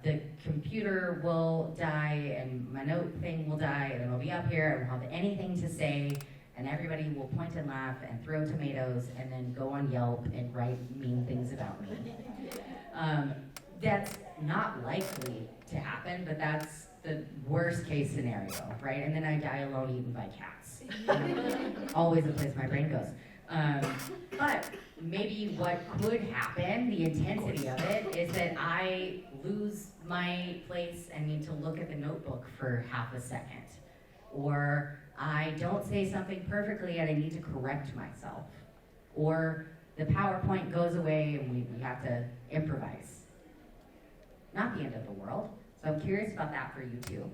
the computer will die and my note thing will die and then I'll be up here and I won't have anything to say and everybody will point and laugh and throw tomatoes and then go on Yelp and write mean things about me. That's not likely to happen, but that's the worst case scenario, right? And then I die alone eaten by cats. Always the place my brain goes. But maybe what could happen, the intensity of it, is that I lose my place and need to look at the notebook for half a second. Or I don't say something perfectly and I need to correct myself. Or the PowerPoint goes away and we have to improvise. Not the end of the world. So I'm curious about that for you too.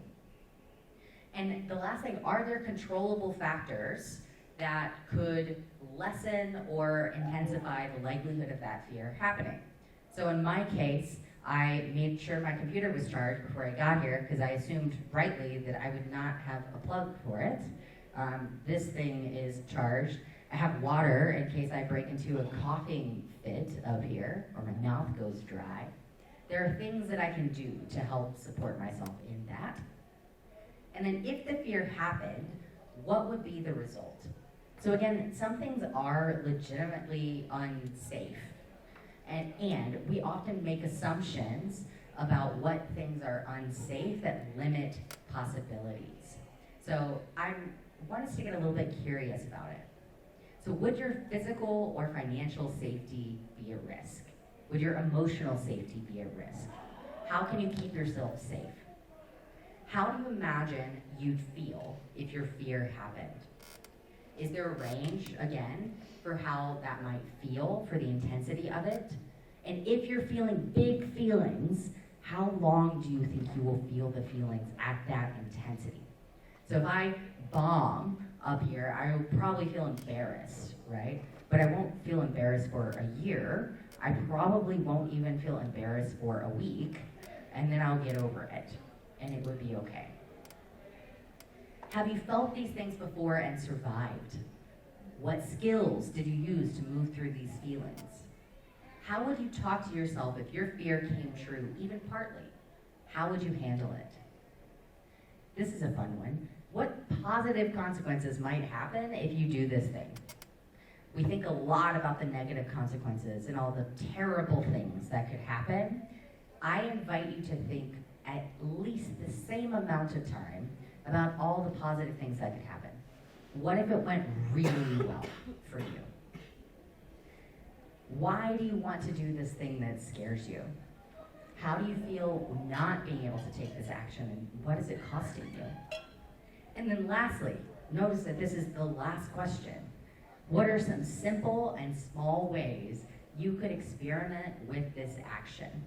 And the last thing, are there controllable factors that could lessen or intensify the likelihood of that fear happening? So in my case, I made sure my computer was charged before I got here because I assumed rightly that I would not have a plug for it. This thing is charged. I have water in case I break into a coughing fit up here or my mouth goes dry. There are things that I can do to help support myself in that. And then if the fear happened, what would be the result? So again, some things are legitimately unsafe. And we often make assumptions about what things are unsafe that limit possibilities. So I want us to get a little bit curious about it. So would your physical or financial safety be at risk? Would your emotional safety be at risk? How can you keep yourself safe? How do you imagine you'd feel if your fear happened? Is there a range, again, for how that might feel, for the intensity of it? And if you're feeling big feelings, how long do you think you will feel the feelings at that intensity? So if I bomb up here, I will probably feel embarrassed, right? But I won't feel embarrassed for a year. I probably won't even feel embarrassed for a week, and then I'll get over it, and it would be okay. Have you felt these things before and survived? What skills did you use to move through these feelings? How would you talk to yourself if your fear came true, even partly? How would you handle it? This is a fun one. What positive consequences might happen if you do this thing? We think a lot about the negative consequences and all the terrible things that could happen. I invite you to think at least the same amount of time about all the positive things that could happen. What if it went really well for you? Why do you want to do this thing that scares you? How do you feel not being able to take this action, and what is it costing you? And then lastly, notice that this is the last question. What are some simple and small ways you could experiment with this action?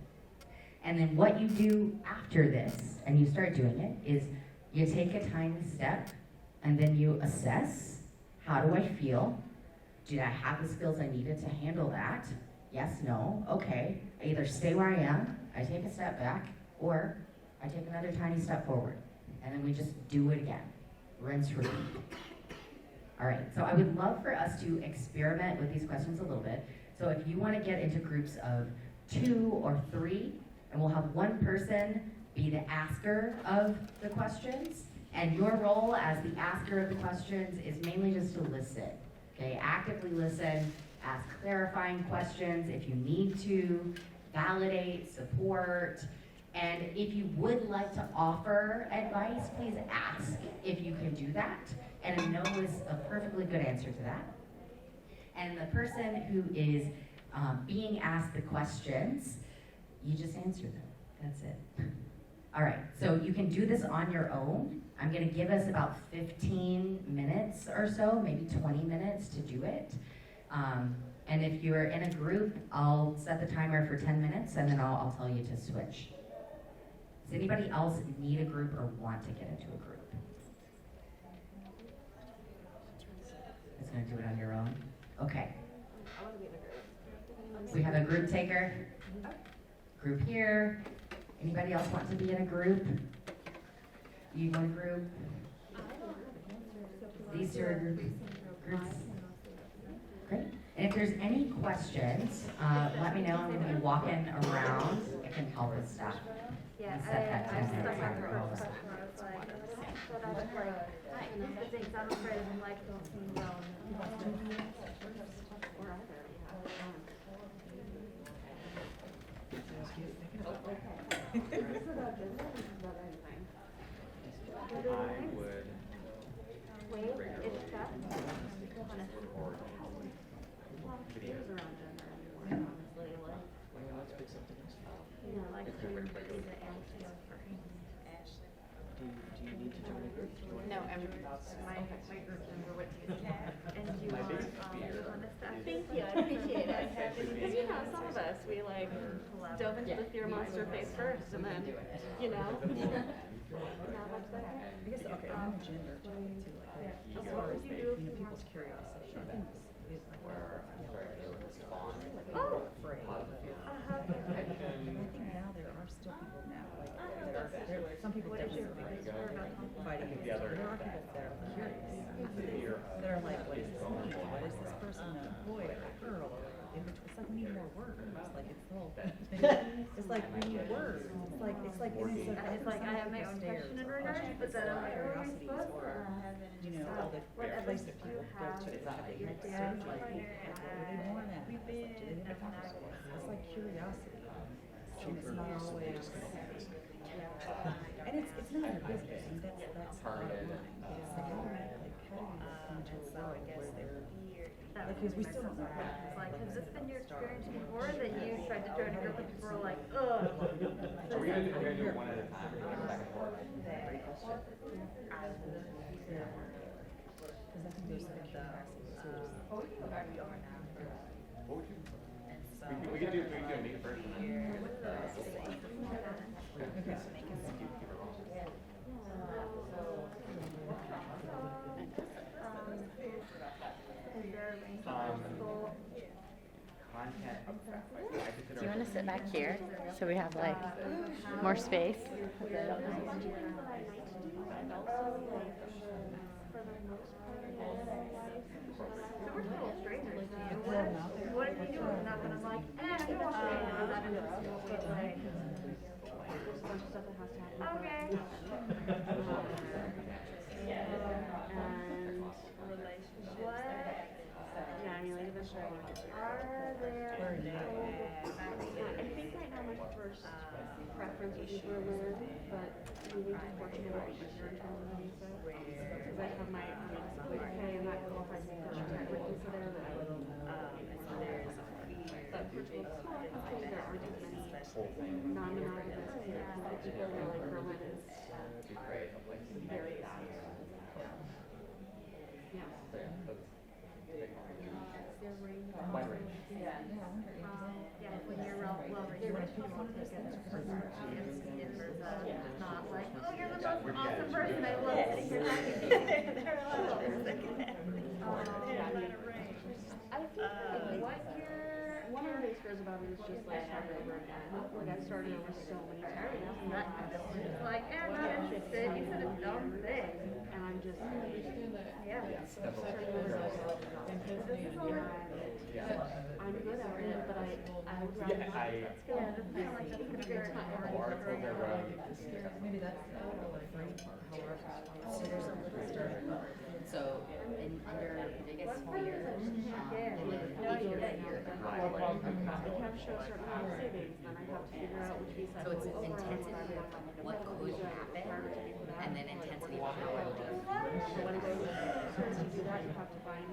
And then what you do after this, and you start doing it, is you take a tiny step, and then you assess, how do I feel? Did I have the skills I needed to handle that? Yes, no, okay. I either stay where I am, I take a step back, or I take another tiny step forward. And then we just do it again. Rinse, repeat. All right, so I would love for us to experiment with these questions a little bit. So if you want to get into groups of 2 or 3, and we'll have one person be the asker of the questions, and your role as the asker of the questions is mainly just to listen. Okay, actively listen, ask clarifying questions if you need to, validate, support, and if you would like to offer advice, please ask if you can do that. And a no is a perfectly good answer to that. And the person who is being asked the questions, you just answer them. That's it. All right, so you can do this on your own. I'm going to give us about 15 minutes or so, maybe 20 minutes to do it. And if you're in a group, I'll set the timer for 10 minutes, and then I'll tell you to switch. Does anybody else need a group or want to get into a group? Just going to do it on your own? Okay. I want to be in a group. We have a group taker. Group here. Anybody else want to be in a group? You want a group? These two are groups. Great. And if there's any questions, let me know. I'm going to be walking around. I can help with stuff. Yeah, And set that I 10-minute stuck my timer first also. question where I was like, but I was like, the things I'm afraid of in life don't seem well. Or either, yeah. I would Wait, regularly it's that. record videos. Around gender anymore, honestly, like. Well, let's pick something else. You know, like It's to different, be regular. the answer for Do you need to join a group? Do you want No, to- my group member would do that. And do you My want, biggest fear you want to start? Thank you, I appreciate it. Because, you know, some of us, we like dove into the fear monster face first, and then, you know. Now that's better. I guess, okay, I'm a gender too, like, as So far what as, would you you do know, if you people's curiosity, I think is like, Where I start to respond Oh. afraid. positive. Uh-huh. But I think now there are still people now, like, there are some people definitely fighting against it, but there are people that are curious. That are like, what does this mean? What is this person a boy or a girl? Or it's like we need more words, like it's the whole thing. It's like we need words, it's like, It's like I have my own question in regards, but then I'm like, oh, are we supposed to? You know, all the place that people go to, have they had surgery, like, what do they want at? It's like, do they have a it's like curiosity, and it's not always, and it's none of their business, and that's the bottom line, but it's like, how do you come to a world where they're, because we still don't know how It's like, has this been your experience before that you tried to join a group and people were like, ugh? Are we gonna do one at a time? Or go back and forth? Great question. Yeah. Because I think there's like What would you? We could do me first. Do you want to sit back here so we have like more space? up and I'm like, I'm not interested, but like, There's a bunch of stuff that has to happen. okay. And What yeah, I mean, like eventually I want to get to are there? I think right now my first preference would be Berlin, but moving to Portugal would be easier in terms of visa. Because I have my okay, I'm not qualified to be tech reconsider. But Portugal is small country, there aren't as many non-monogamous people, like Berlin is very bad. Yeah. Wide range. Yeah, when you're well-researched, you won't take it personally. If there's not like, oh, you're the most awesome person, I love sitting here talking to you. I think what one of the big fears about it is just like starting over again. Like I started over so many times. It's like, yeah, I'm not interested, you said a dumb thing. And I'm just Yeah. starting over again. I'm good at it, but I would rather Yeah, not. Yeah, that's kind of like the figure. articles I wrote. Maybe that's how our So, under biggest fear, I can't show a certain amount of savings, then I have to figure out which visa. so it's intensity of what could happen, and then intensity of how I would do it. So when it goes to do that, you have to find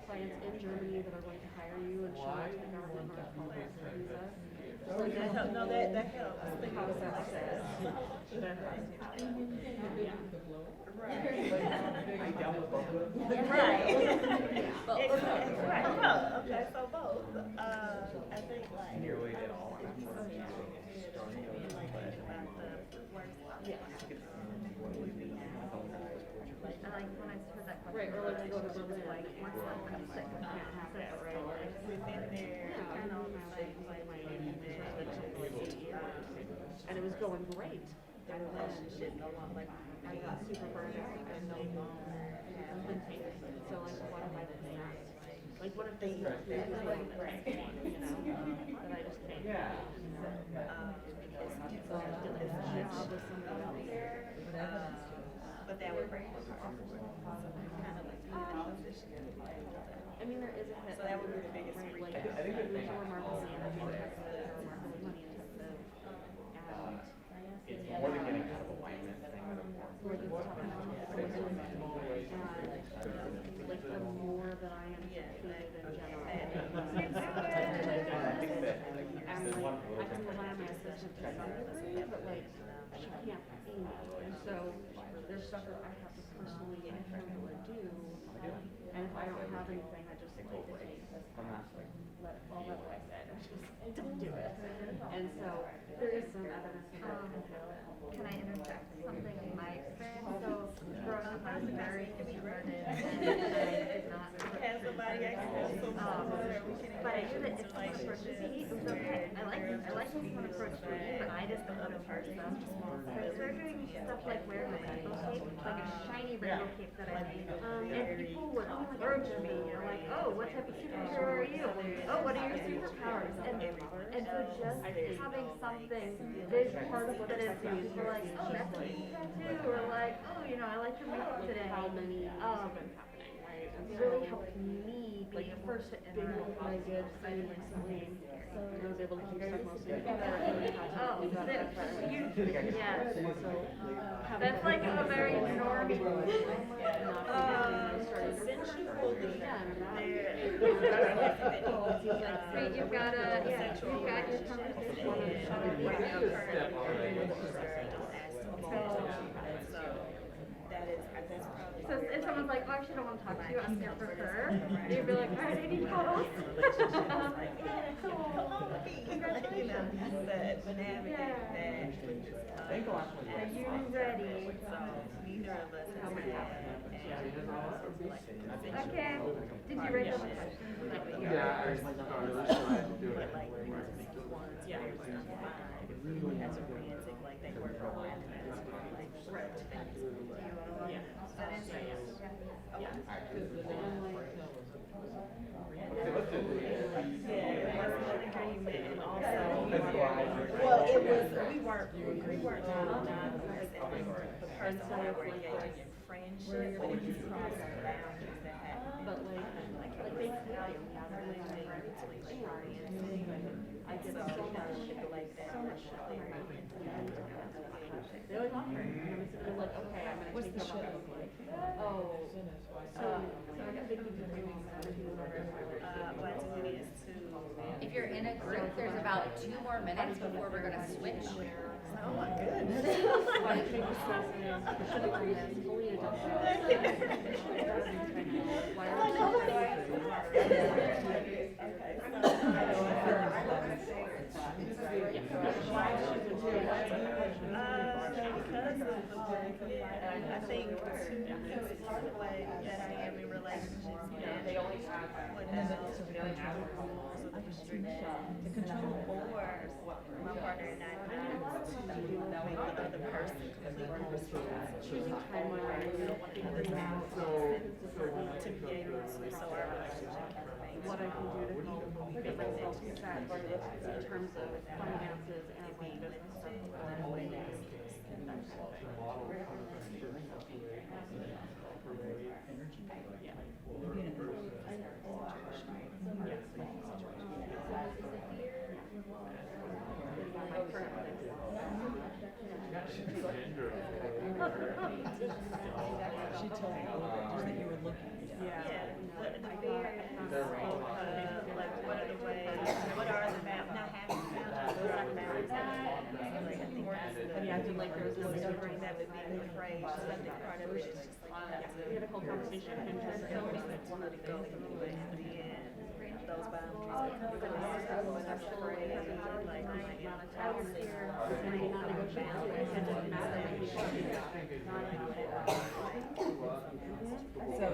clients in Germany that are going to hire you and show it to the government or qualify for a visa. So that helps. No, that helps. how does that say? I dealt with both of them. Right. But- Right. Oh, okay, so both. I think like. Nearly did all. I like when I heard that question. Right, or like go to Berlin, like, Once I'm sick, I can't have it, right? Like, and it was going great. And then I got super burned out and no been taken. So like, what if I did that? Like, what if they use me as like, you know, that I just can't. Yeah. So I did this job with somebody else. But that would break my heart. Kind of like I mean, there is a hit. So that would be the biggest right? freak. Like, I think the thing- you're remarkably energy intensive, you're remarkably money intensive, and It's more than getting out of alignment thing that I'm more. like it's tough enough to and like the more that I am secluded in general. I think that And there's like, one I little can thing. rely on my assistant to some degree, but like, she can't see me. And so, there's stuff that I have to personally handle or do. And if I don't have anything, I just like, let all that what I said, I just don't do it. And so, there is some evidence in that. Can I interject something in my experience? So, growing up, I was very introverted and I did not. Can somebody actually so But I knew that if someone approaches me, it was okay. I like when someone approached me, but I just don't want to approach them. So I started doing stuff like wearing a rainbow cape, like a shiny rainbow cape that I made. And people would approach me, and like, oh, what type of superhero are you? Oh, what are your superpowers? And so just having something big part of what it is, people are like, oh, that's a cool tattoo, or like, oh, you know, I like your makeup today. How many things have been happening, right? And so, Really helped me be like the first to big interact. move I did recently, I was able to keep stuff mostly together and then had to Oh, do that yeah. better. Yeah. So, That's like a very normie move. Wait, you've got your So if someone's like, oh, I actually don't want to talk to you, I'm here for her, you'd be like, all right, I need cuddles. Are you ready? Okay. Did you write down the questions? Yeah, I thought it was fun to do it. Let's do it. we weren't the person that were engaging in friendship, but it was crossing boundaries that happened. But like basically, like really between like friends. I get so much like so much they always offer it. And I'm sort of like, okay, I'm gonna take them up. Oh, so I got big things to do. What I do is to. If you're in a group, there's about 2 more minutes before we're gonna switch. Oh my goodness. Why the big discussion is critical mass, fully adopted. Why I think part of the way that I am in relationships, what else, rules or the restrictions, or my partner and I to make the other person completely responsible. choosing timeline, figuring this out, To be able to, so our relationship can remain. what I can do to help get myself set in terms of finances and like business stuff. She told me that you were looking. Yeah, but the fear like what are the ways, what are the boundaries, not having boundaries, what are the boundaries that I Yeah, I feel like there's this discovering that with being afraid, so I think part of it is just like we had a whole conversation and just to go through it in the end, those boundaries, because I was afraid, like, I was here, maybe not negotiable, it doesn't matter, maybe So,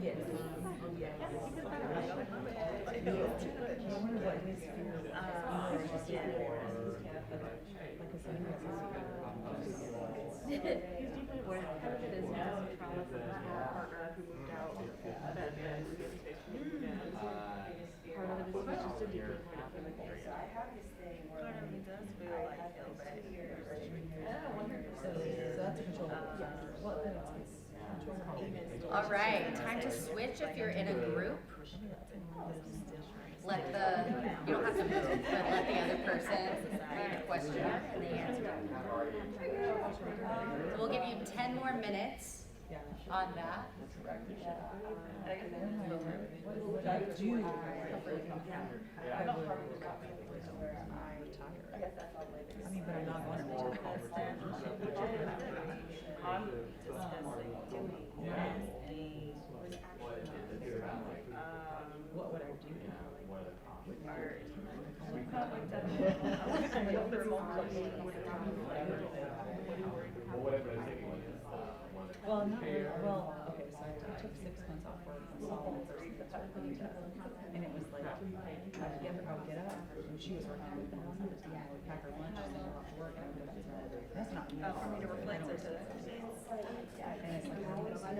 Yes. He's deeply aware of part of it is trauma from his partner who moved out that we have space for him. Part of it is he's just a deeply aware of the area. part of me does feel like held back. So that's a control. Yes. Well, then it's control. All right, time to switch if you're in a group. You don't have to move, but let the other person read a question and they answer. So we'll give you 10 more minutes on that. I mean, but I'm not going to retire. What would I do? Well, not really. Well, okay, so I took 6 months off work and saw one person that's working in Texas. And it was like, I would get up, and she was working with the house, I would pack her lunch, send her off to work, and I would go back to bed. That's not me. For me to reflect on to And it's like, how was I?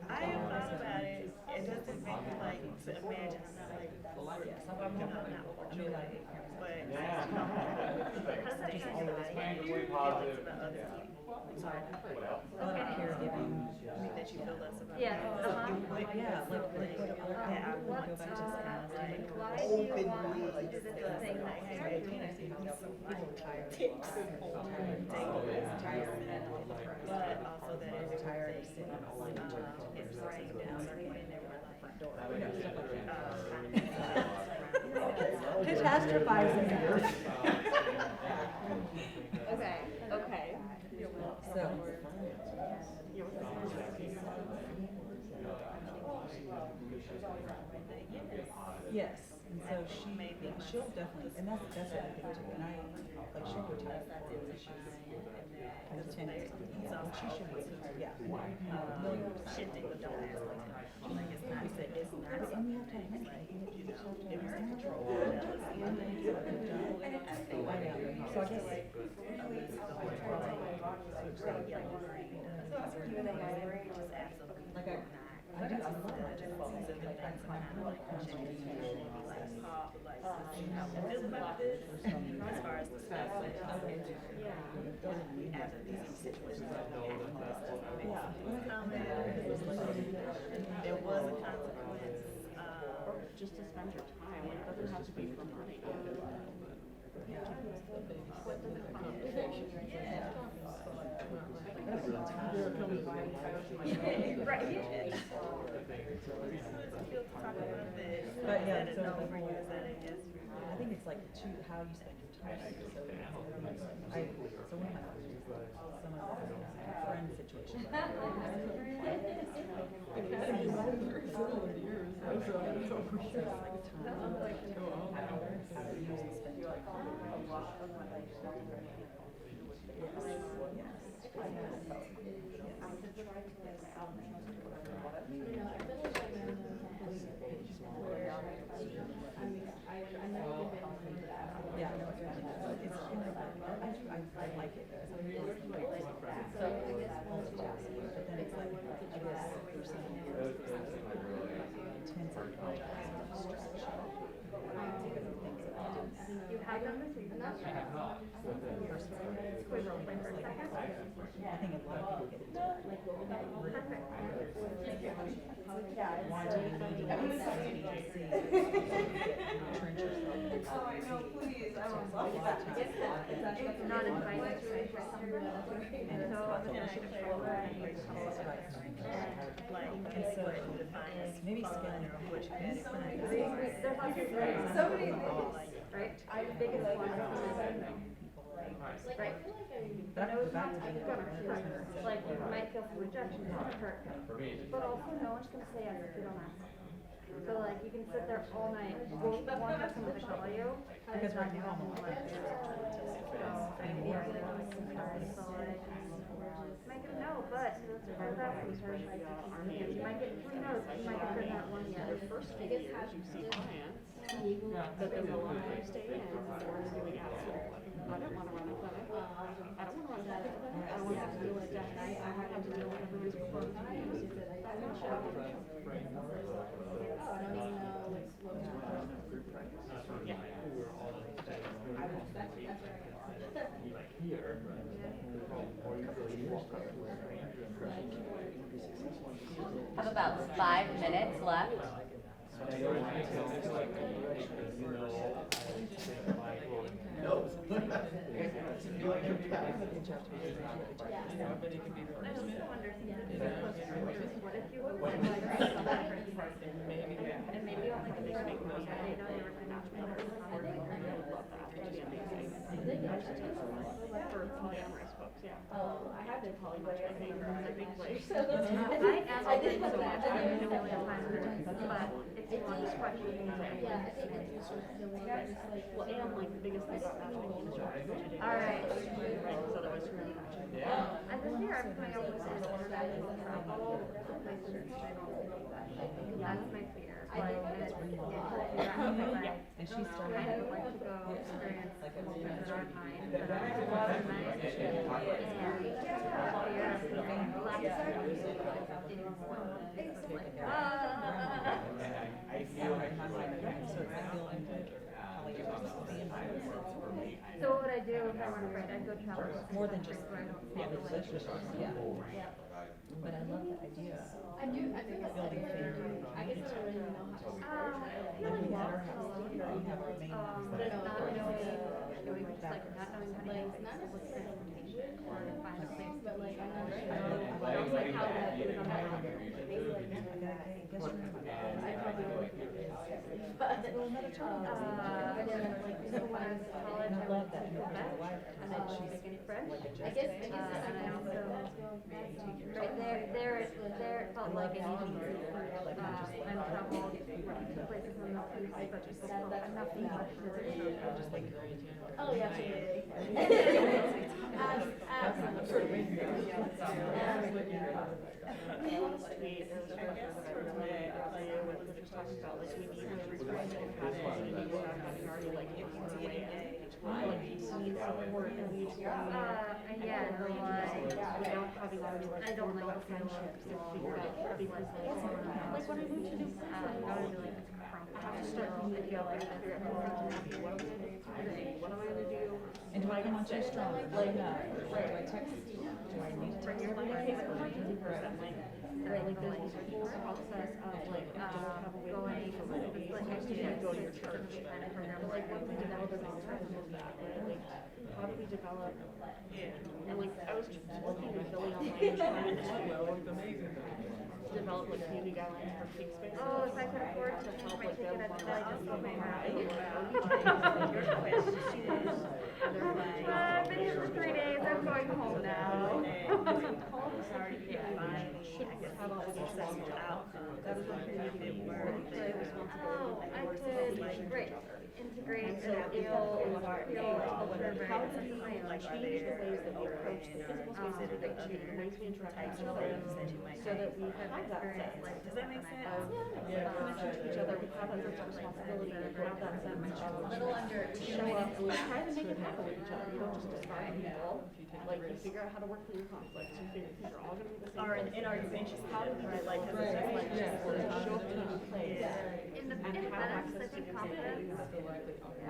I have thought about it. It doesn't make me like to imagine I'm not unfortunately, but that you feel less about. Yeah. Yeah, like I would go back to this Why do you want, is it the thing that people retire. But also that They're tired of sitting it's rained down in their front door. Catastrophizing. Okay, okay. So. Yes, and so she'll definitely, and that's what I think too, and like she'll retire before she's 10 years. So she should be, yeah. Shifting, but don't ask like it's not, it's not. And you have to have money. You know, if you're in control. So I guess Like I do, I love magic balls, and like I'm really concentrating on as far as the stuff, it doesn't mean as a busy situation. There was a consequence, Or just to spend your time, it doesn't have to be for money. What does it cost? Right. But yeah, so I think it's like how you spend your time. So one of my some of my friend situations. Yeah, no, it's I like it. So but then it's like, I guess there's some intense You have them this week? I have not. I think a lot of people get into that. Wanting to see Oh, I know, please, I don't It's not invited to it or something. And so maybe scaling from which there's also so many things, right? The biggest one is right? But No, it's not gonna hurt. Like, you might feel some rejection, it's gonna hurt. But also, no one's gonna say yes if you don't ask. So like, you can sit there all night, want someone to tell you, and it's not gonna happen. Make it no, but there's that sometimes. You might get 3 no's, you might get that one yes. First thing is you see clients that they will want to stay in or doing absolutely. I don't want to run a clinic. I don't want to run a clinic. I don't want to have to deal with that night. I have to deal with everyone's performance. Have about 5 minutes left. And maybe only the big make most of it, they were kind of I had to call you, I think, a big place. I did so much, I didn't really have time for it, but if you want this question. Well, and like the biggest thing about matchmaking is your Alright. So that was really And this year I'm coming up with this international travel places I don't think that. That's my fear. And she's I starting. would like to go experience cultures that aren't mine, that are nice, So what would I do if I weren't afraid? I'd go travel. More than just where I don't yeah, feel like. yeah. But I love the idea of building family. I guess I don't really know how Like feeling we had our lost. house, you have our main house. But not knowing, like not knowing how to use public transportation or to find a place to live. But also like how to live on that so when I was in college, I went to Quebec, and I didn't make any friends. And I also, there it felt like an easy and traveled places in the East, but just enough English to just like. Oh yeah, absolutely. I Yeah, the like, without having to I don't like the friendships and figure out because like when I moved to New Zealand, I have to start putting it together and figure out what I'm gonna do. What am I gonna do? And do I come on too strong? Like, No. right. Do I text? Do I need to For text? your somebody? case, I'm not a busy person, like, right, like there's this whole process of like, don't have a way to pay for money, you have to go to your church. And like, what do we develop as an alternative of that, right? Like, how do we develop, and like, I was just working with Billy online, trying to develop like community guidelines for pink spaces. oh, if I could afford to To change help my like them ticket, I'd find just out go my I've been here for 3 days, I'm going home now. Have obligations out. That is what community work. Oh, I could, right, integrate and feel How do we like change the ways that we approach the physical spaces we go to, the ways we interact with each other, so that we have that sense Does that make sense? of connection to each other, we have that sense of responsibility, we have that sense of show up and we try to make it happen with each other. You don't just discard people, like you figure out how to work through your conflicts, you figure because you're all gonna be the same. Or in our convention, How do we like show up in a new place and have access to new things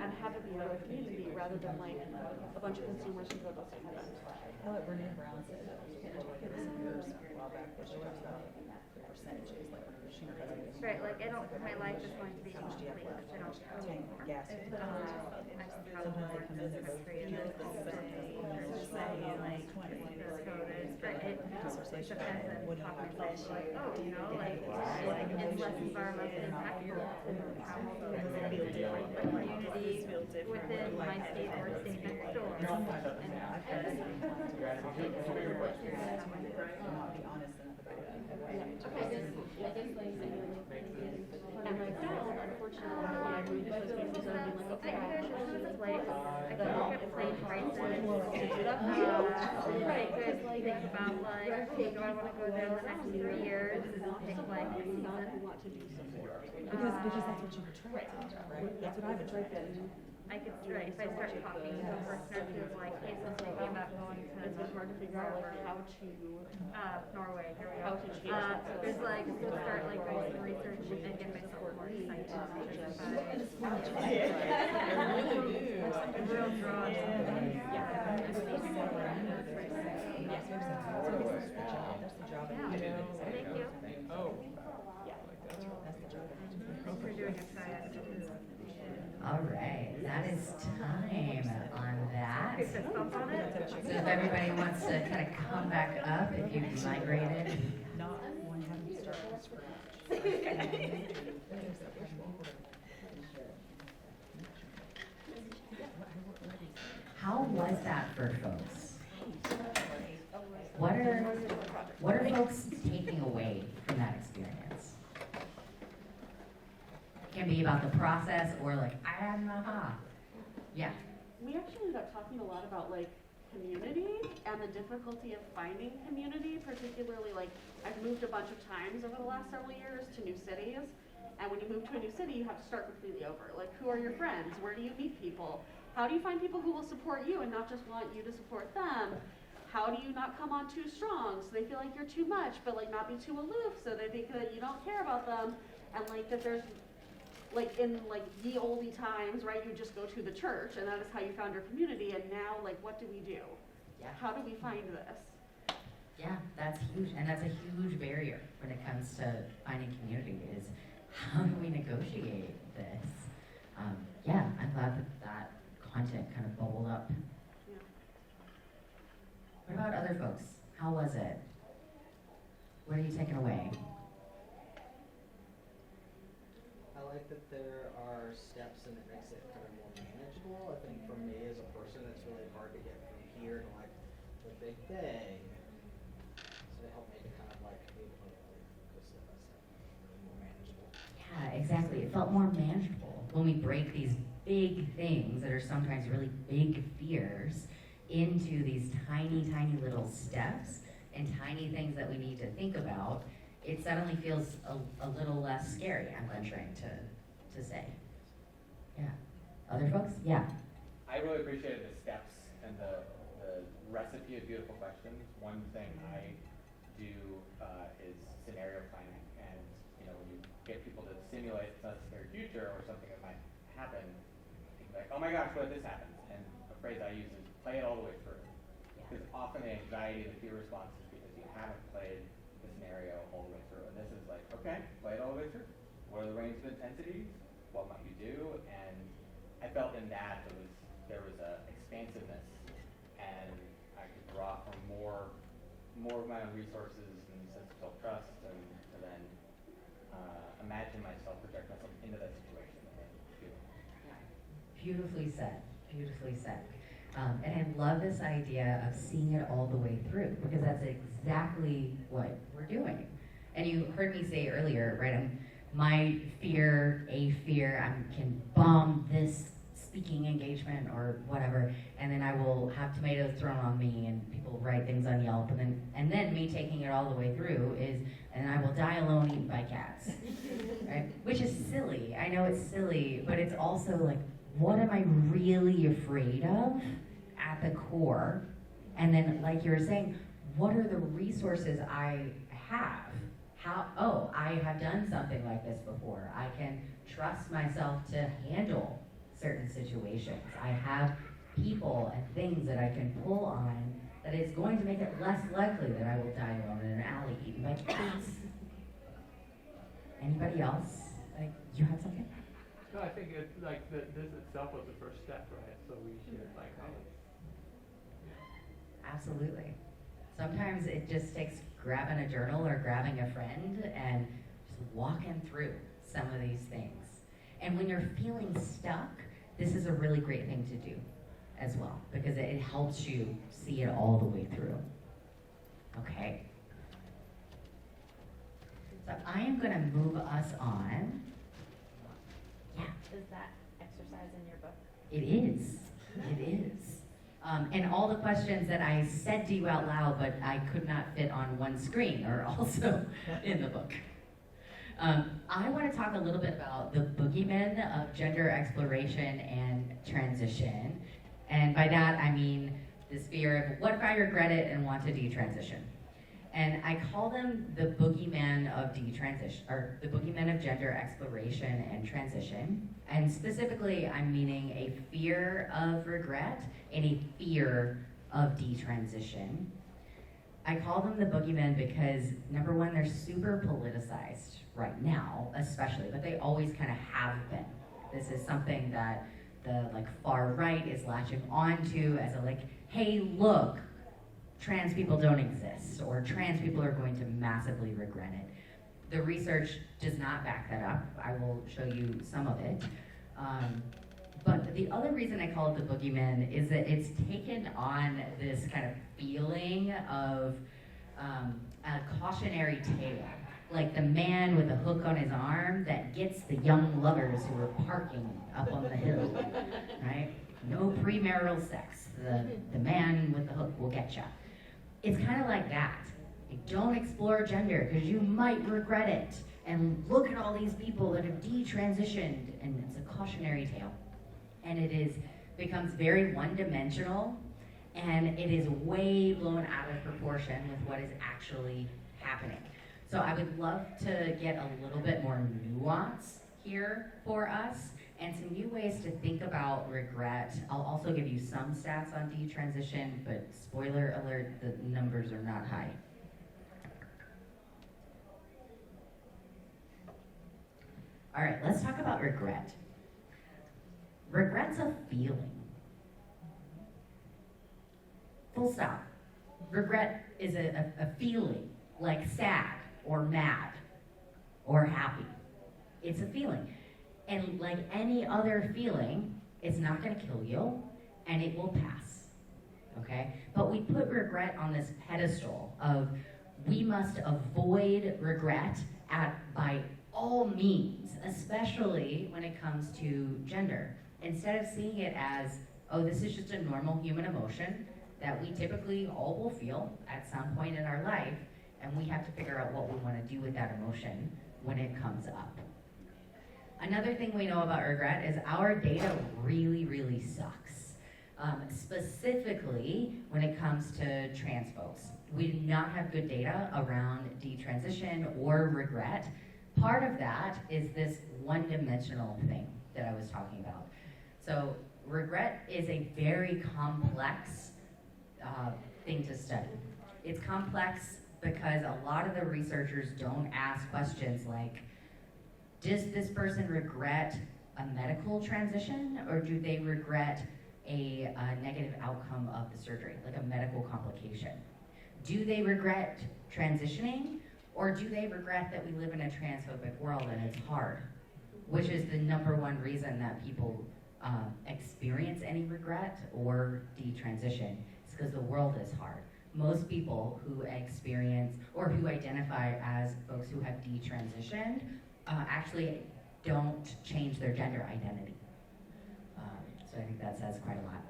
and have it be a community rather than like a bunch of consumers who go to the same event. I know what Brene Brown said, give us some years a while back, where she talks about the percentages, like she doesn't. Right, like I don't, my life is going to be How much do you have complete left? if I don't How much tank gas? Sometimes they come in, they're both say, like, it depends on population, like, oh, you know, like, it's less environmentally impactful to travel to a community within my state or state next door. Not be honest enough about it. And right now, unfortunately, when I move to those spaces, I've been like, okay, I could choose a place, I could look at plane prices, I could think about like, okay, do I wanna go there the next 3 years and pick like a season? want to do support. Because that's what you attract, right? That's what I've attracted. I could, right, if I start talking to a person who's like, hey, so I'm thinking about going to It's been hard to figure out like how to Norway, here we how go. to change that. There's like, start like doing some research and get myself more excited about I really do. real draw. That's the job. Thank you. Oh. That's the job. Thanks for doing a kayak. All right, that is time on that. Fist bump on it. So if everybody wants to kind of come back up, if you've migrated. Not one having to start from scratch. How was that for folks? What are folks taking away from that experience? It can be about the process or like, I had an aha. Yeah. We actually ended up talking a lot about like community and the difficulty of finding community, particularly like I've moved a bunch of times over the last several years to new cities. And when you move to a new city, you have to start completely over. Like, who are your friends? Where do you meet people? How do you find people who will support you and not just want you to support them? How do you not come on too strong so they feel like you're too much, but like not be too aloof so they think that you don't care about them? And like that there's, like in like ye oldie times, right, you just go to the church and that is how you found your community. And now like, what do we do? Yeah. How do we find this? Yeah, that's huge. And that's a huge barrier when it comes to finding community is how do we negotiate this? Yeah, I'm glad that content kind of bubbled up. Yeah. What about other folks? How was it? What are you taking away? I like that there are steps and it makes it kind of more manageable. I think for me as a person, it's really hard to get from here to like the big thing. So it helped me to kind of like be able to go step by step, really more manageable. Yeah, exactly. It felt more manageable when we break these big things that are sometimes really big fears into these tiny, tiny little steps and tiny things that we need to think about. It suddenly feels a little less scary, I'm venturing to say. Yeah. Other folks? Yeah. I really appreciated the steps and the the recipe of beautiful questions. One thing I do is scenario planning, and when you get people to simulate a scary future or something that might happen, you can be like, oh my gosh, what if this happens? And a phrase I use is play it all the way through. Because often the anxiety, the fear response is because you haven't played the scenario all the way through. And this is like, okay, play it all the way through. What are the range of intensities? What might you do? And I felt in that there was a expansiveness, and I could draw from more of my own resources and sense of self-trust, and to then imagine myself, project myself into that situation. Beautifully said, beautifully said. And I love this idea of seeing it all the way through, because that's exactly what we're doing. And you heard me say earlier, right, my fear, I can bomb this speaking engagement or whatever, and then I will have tomatoes thrown on me and people write things on Yelp, and then me taking it all the way through is, and I will die alone eaten by cats, right? Which is silly. I know it's silly, but it's also like, what am I really afraid of at the core? And then, like you were saying, what are the resources I have? I have done something like this before. I can trust myself to handle certain situations. I have people and things that I can pull on that is going to make it less likely that I will die alone in an alley eaten by cats. Anybody else? Like, you have something? No, I think it's like this itself was the first step, right? So we should Absolutely. Sometimes it just takes grabbing a journal or grabbing a friend and just walking through some of these things. And when you're feeling stuck, this is a really great thing to do as well, because it helps you see it all the way through. Okay. So I am going to move us on. Yeah. Is that exercise in your book? It is. It is. And all the questions that I said to you out loud, but I could not fit on one screen, are also in the book. I want to talk a little bit about the boogeymen of gender exploration and transition. And by that, I mean this fear of, what if I regret it and want to detransition? And I call them the boogeymen of detransition, or the boogeymen of gender exploration and transition. And specifically, I'm meaning a fear of regret and a fear of detransition. I call them the boogeymen because, number one, they're super politicized right now, especially, but they always kind of have been. This is something that the far right is latching onto as a hey, look, trans people don't exist, or trans people are going to massively regret it. The research does not back that up. I will show you some of it. But the other reason I call it the boogeyman is that it's taken on this kind of feeling of a cautionary tale. Like the man with the hook on his arm that gets the young lovers who are parking up on the hill, right? No premarital sex. The man with the hook will get you. It's kind of like that. Don't explore gender because you might regret it. And look at all these people that have detransitioned, and it's a cautionary tale. And becomes very one-dimensional, and it is way blown out of proportion with what is actually happening. So I would love to get a little bit more nuance here for us, and some new ways to think about regret. I'll also give you some stats on detransition, but spoiler alert, the numbers are not high. All right, let's talk about regret. Regret's a feeling. Full stop. Regret is a feeling, like sad or mad or happy. It's a feeling. And like any other feeling, it's not going to kill you, and it will pass. Okay? But we put regret on this pedestal of we must avoid regret by all means, especially when it comes to gender. Instead of seeing it as, oh, this is just a normal human emotion that we typically all will feel at some point in our life, and we have to figure out what we want to do with that emotion when it comes up. Another thing we know about regret is our data really, really sucks. specifically when it comes to trans folks. We do not have good data around detransition or regret. Part of that is this one-dimensional thing that I was talking about. So regret is a very complex thing to study. It's complex because a lot of the researchers don't ask questions like, does this person regret a medical transition, or do they regret a negative outcome of the surgery, like a medical complication? Do they regret transitioning, or do they regret that we live in a transphobic world and it's hard? Which is the number one reason that people experience any regret or detransition. It's because the world is hard. Most people who experience or who identify as folks who have detransitioned actually don't change their gender identity. So I think that says quite a lot.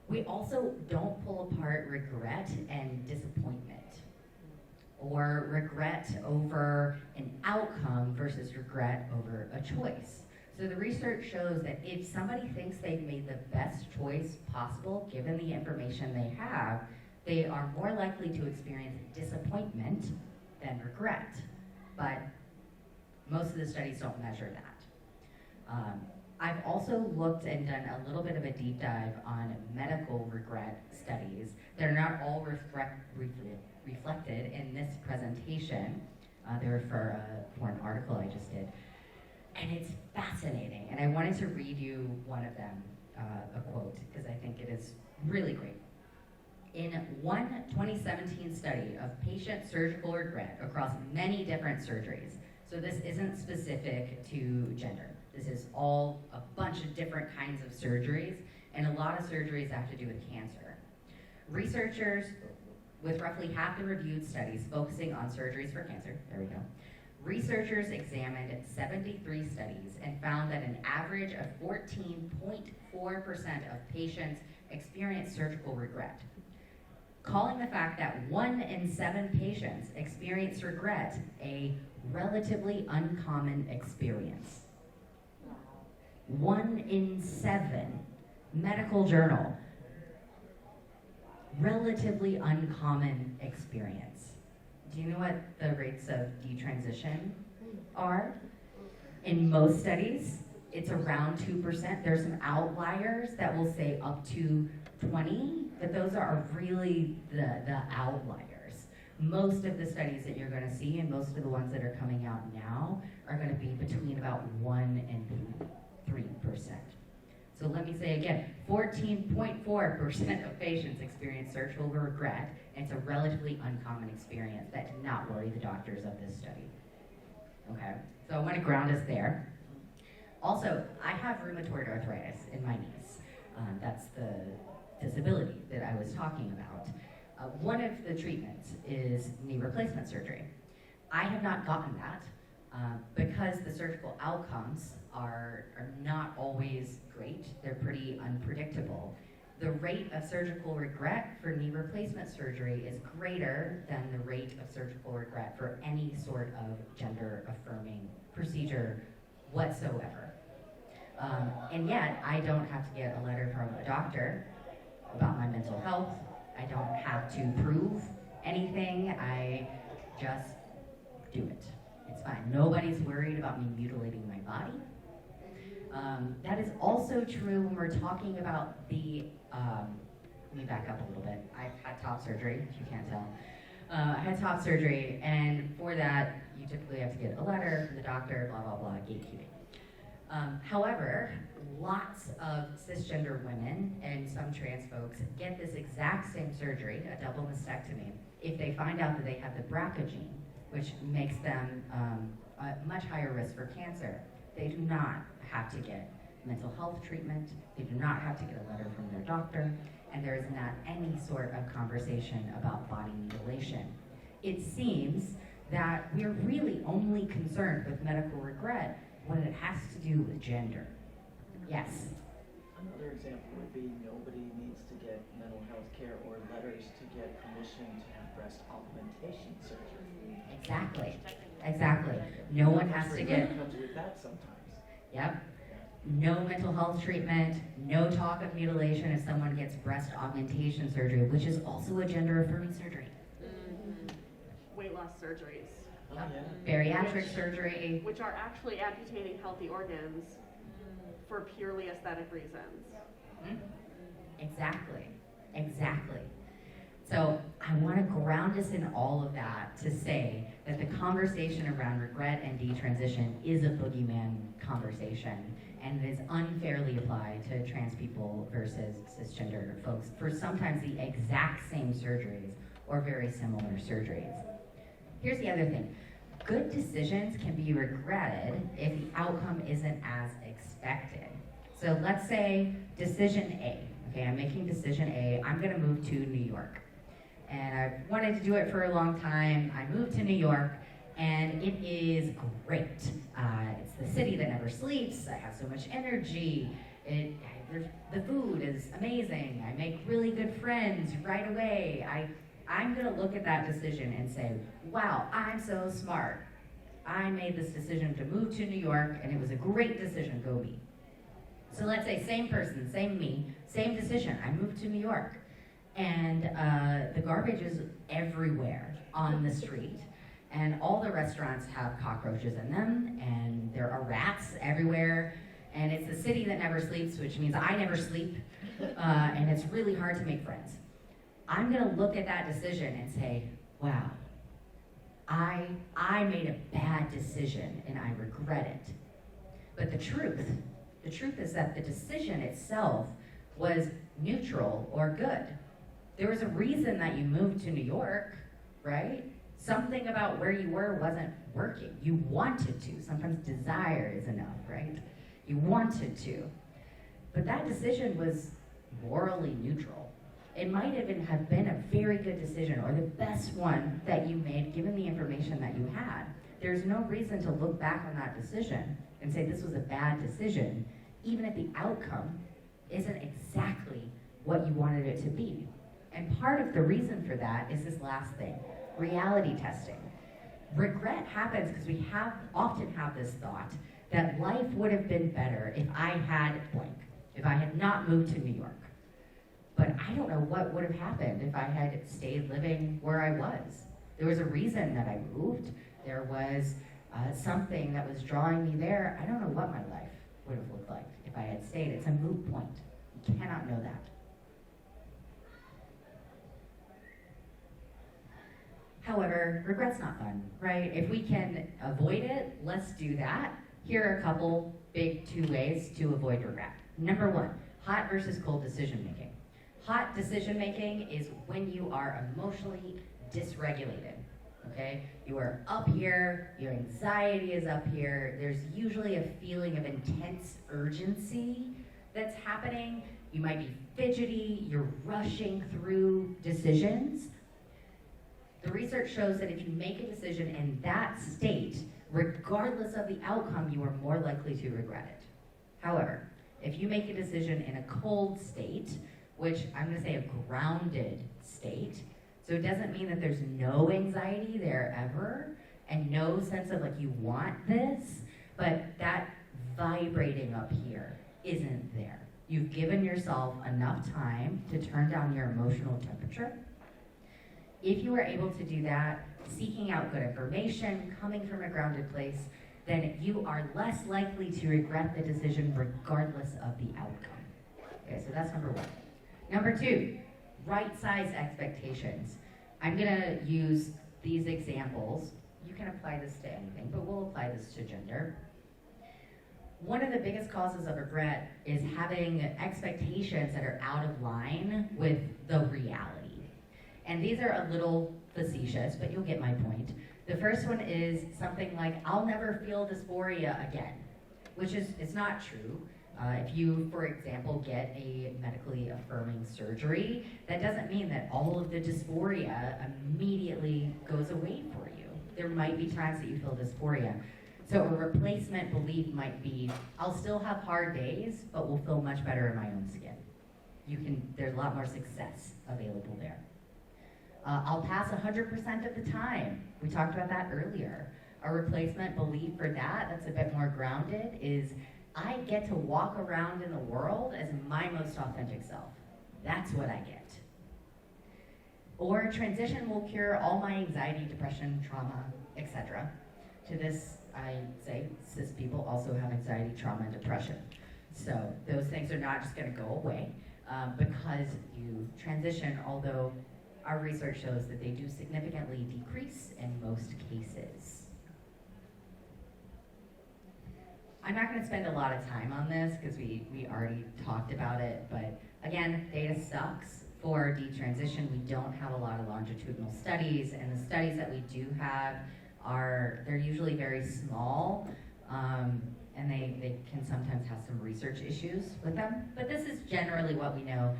We also don't pull apart regret and disappointment, or regret over an outcome versus regret over a choice. So the research shows that if somebody thinks they've made the best choice possible given the information they have, they are more likely to experience disappointment than regret. But most of the studies don't measure that. I've also looked and done a little bit of a deep dive on medical regret studies. They're not all reflected in this presentation. They were for an article I just did. And it's fascinating. And I wanted to read you one of them, a quote, because I think it is really great. In one 2017 study of patient surgical regret across many different surgeries, so this isn't specific to gender. This is all a bunch of different kinds of surgeries, and a lot of surgeries have to do with cancer. Researchers, with roughly half the reviewed studies focusing on surgeries for cancer, there we go, researchers examined 73 studies and found that an average of 14.4% of patients experienced surgical regret. Calling the fact that 1 in 7 patients experience regret a relatively uncommon experience. 1 in 7. Medical journal. Relatively uncommon experience. Do you know what the rates of detransition are? In most studies, it's around 2%. There's some outliers that will say up to 20, but those are really the outliers. Most of the studies that you're going to see, and most of the ones that are coming out now, are going to be between about 1 and 3%. So let me say again, 14.4% of patients experience surgical regret, and it's a relatively uncommon experience. That did not worry the doctors of this study. Okay, so I want to ground us there. Also, I have rheumatoid arthritis in my knees. That's the disability that I was talking about. One of the treatments is knee replacement surgery. I have not gotten that because the surgical outcomes are not always great. They're pretty unpredictable. The rate of surgical regret for knee replacement surgery is greater than the rate of surgical regret for any sort of gender-affirming procedure whatsoever. And yet, I don't have to get a letter from a doctor about my mental health. I don't have to prove anything. I just do it. It's fine. Nobody's worried about me mutilating my body. That is also true when we're talking about the, let me back up a little bit. I've had top surgery, if you can't tell. I had top surgery, and for that, you typically have to get a letter from the doctor, blah, blah, blah, gatekeeping. However, lots of cisgender women and some trans folks get this exact same surgery, a double mastectomy, if they find out that they have the BRCA gene, which makes them a much higher risk for cancer. They do not have to get mental health treatment. They do not have to get a letter from their doctor, and there is not any sort of conversation about body mutilation. It seems that we're really only concerned with medical regret when it has to do with gender. Yes? Another example would be nobody needs to get mental health care or letters to get permission to have breast augmentation surgery. Exactly. Exactly. No one has to get... comes with that sometimes. Yep. No mental health treatment, no talk of mutilation if someone gets breast augmentation surgery, which is also a gender affirming surgery. Weight loss surgeries. Oh, yeah. Bariatric surgery. Which are actually amputating healthy organs for purely aesthetic reasons. Exactly. So I want to ground us in all of that to say that the conversation around regret and detransition is a boogeyman conversation, and it is unfairly applied to trans people versus cisgender folks for sometimes the exact same surgeries or very similar surgeries. Here's the other thing. Good decisions can be regretted if the outcome isn't as expected. So let's say decision A. Okay, I'm making decision A. I'm going to move to New York. And I've wanted to do it for a long time. I moved to New York, and it is great. It's the city that never sleeps. I have so much energy. The food is amazing. I make really good friends right away. I'm going to look at that decision and say, wow, I'm so smart. I made this decision to move to New York, and it was a great decision. Go me. So let's say same person, same me, same decision. I moved to New York. And the garbage is everywhere on the street. And all the restaurants have cockroaches in them, and there are rats everywhere. And it's the city that never sleeps, which means I never sleep. And it's really hard to make friends. I'm going to look at that decision and say, wow, I made a bad decision and I regret it. But the truth is that the decision itself was neutral or good. There was a reason that you moved to New York, right? Something about where you were wasn't working. You wanted to. Sometimes desire is enough, right? You wanted to. But that decision was morally neutral. It might even have been a very good decision or the best one that you made given the information that you had. There's no reason to look back on that decision and say this was a bad decision, even if the outcome isn't exactly what you wanted it to be. And part of the reason for that is this last thing, reality testing. Regret happens because we often have this thought that life would have been better if I had blank, if I had not moved to New York. But I don't know what would have happened if I had stayed living where I was. There was a reason that I moved. There was something that was drawing me there. I don't know what my life would have looked like if I had stayed. It's a moot point. You cannot know that. However, regret's not fun, right? If we can avoid it, let's do that. Here are a couple big 2 ways to avoid regret. Number 1, hot versus cold decision making. Hot decision making is when you are emotionally dysregulated, okay? You are up here, your anxiety is up here, there's usually a feeling of intense urgency that's happening. You might be fidgety, you're rushing through decisions. The research shows that if you make a decision in that state, regardless of the outcome, you are more likely to regret it. However, if you make a decision in a cold state, which I'm going to say a grounded state, so it doesn't mean that there's no anxiety there ever, and no sense of like you want this, but that vibrating up here isn't there. You've given yourself enough time to turn down your emotional temperature. If you are able to do that, seeking out good information, coming from a grounded place, then you are less likely to regret the decision regardless of the outcome. Okay, so that's number 1. Number 2, right-size expectations. I'm gonna use these examples. You can apply this to anything, but we'll apply this to gender. One of the biggest causes of regret is having expectations that are out of line with the reality. And these are a little facetious, but you'll get my point. The first one is something like, I'll never feel dysphoria again, which is, it's not true. If you, for example, get a medically affirming surgery, that doesn't mean that all of the dysphoria immediately goes away for you. There might be times that you feel dysphoria. So a replacement belief might be, I'll still have hard days, but will feel much better in my own skin. There's a lot more success available there. I'll pass 100% of the time. We talked about that earlier. A replacement belief for that's a bit more grounded is, I get to walk around in the world as my most authentic self. That's what I get. Or transition will cure all my anxiety, depression, trauma, etc. To this, I say cis people also have anxiety, trauma, and depression. So those things are not just going to go away because you transition, although our research shows that they do significantly decrease in most cases. I'm not going to spend a lot of time on this because we already talked about it, but again, data sucks for detransition. We don't have a lot of longitudinal studies, and the studies that we do have they're usually very small, and they can sometimes have some research issues with them. But this is generally what we know.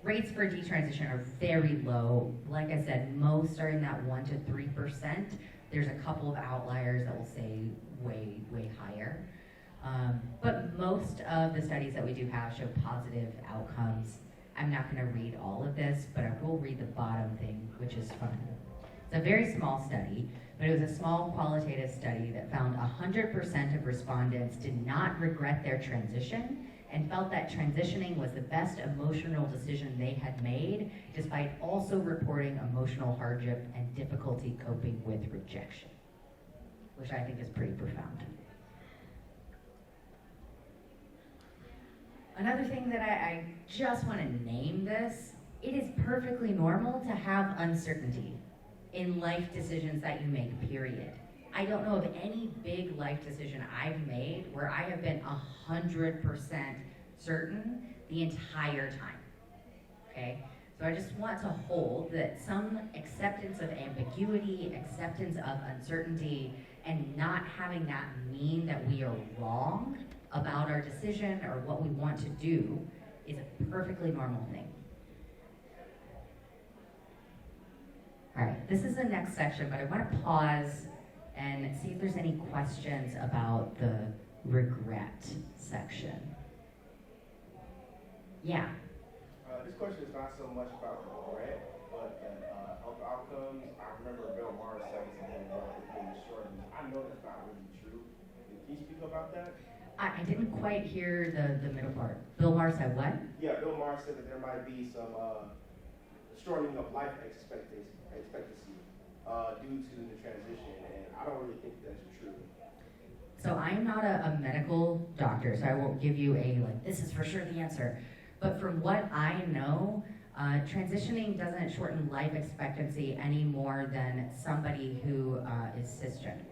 Rates for detransition are very low. Like I said, most are in that 1 to 3%. There's a couple of outliers that will say way, way higher. But most of the studies that we do have show positive outcomes. I'm not going to read all of this, but I will read the bottom thing, which is fun. It's a very small study, but it was a small qualitative study that found 100% of respondents did not regret their transition and felt that transitioning was the best emotional decision they had made, despite also reporting emotional hardship and difficulty coping with rejection, which I think is pretty profound. Another thing that I just want to name this, it is perfectly normal to have uncertainty in life decisions that you make, period. I don't know of any big life decision I've made where I have been 100% certain the entire time, okay? So I just want to hold that some acceptance of ambiguity, acceptance of uncertainty, and not having that mean that we are wrong about our decision or what we want to do is a perfectly normal thing. All right, this is the next section, but I want to pause and see if there's any questions about the regret section. Yeah. This question is not so much about regret, but health outcomes. I remember Bill Maher saying something about it being short. I know that's not really true. Can you speak about that? I didn't quite hear the middle part. Bill Maher said what? Yeah, Bill Maher said that there might be some shortening of life expectancy due to the transition, and I don't really think that's true. So I'm not a medical doctor, so I won't give you this is for sure the answer. But from what I know, transitioning doesn't shorten life expectancy any more than somebody who is cisgender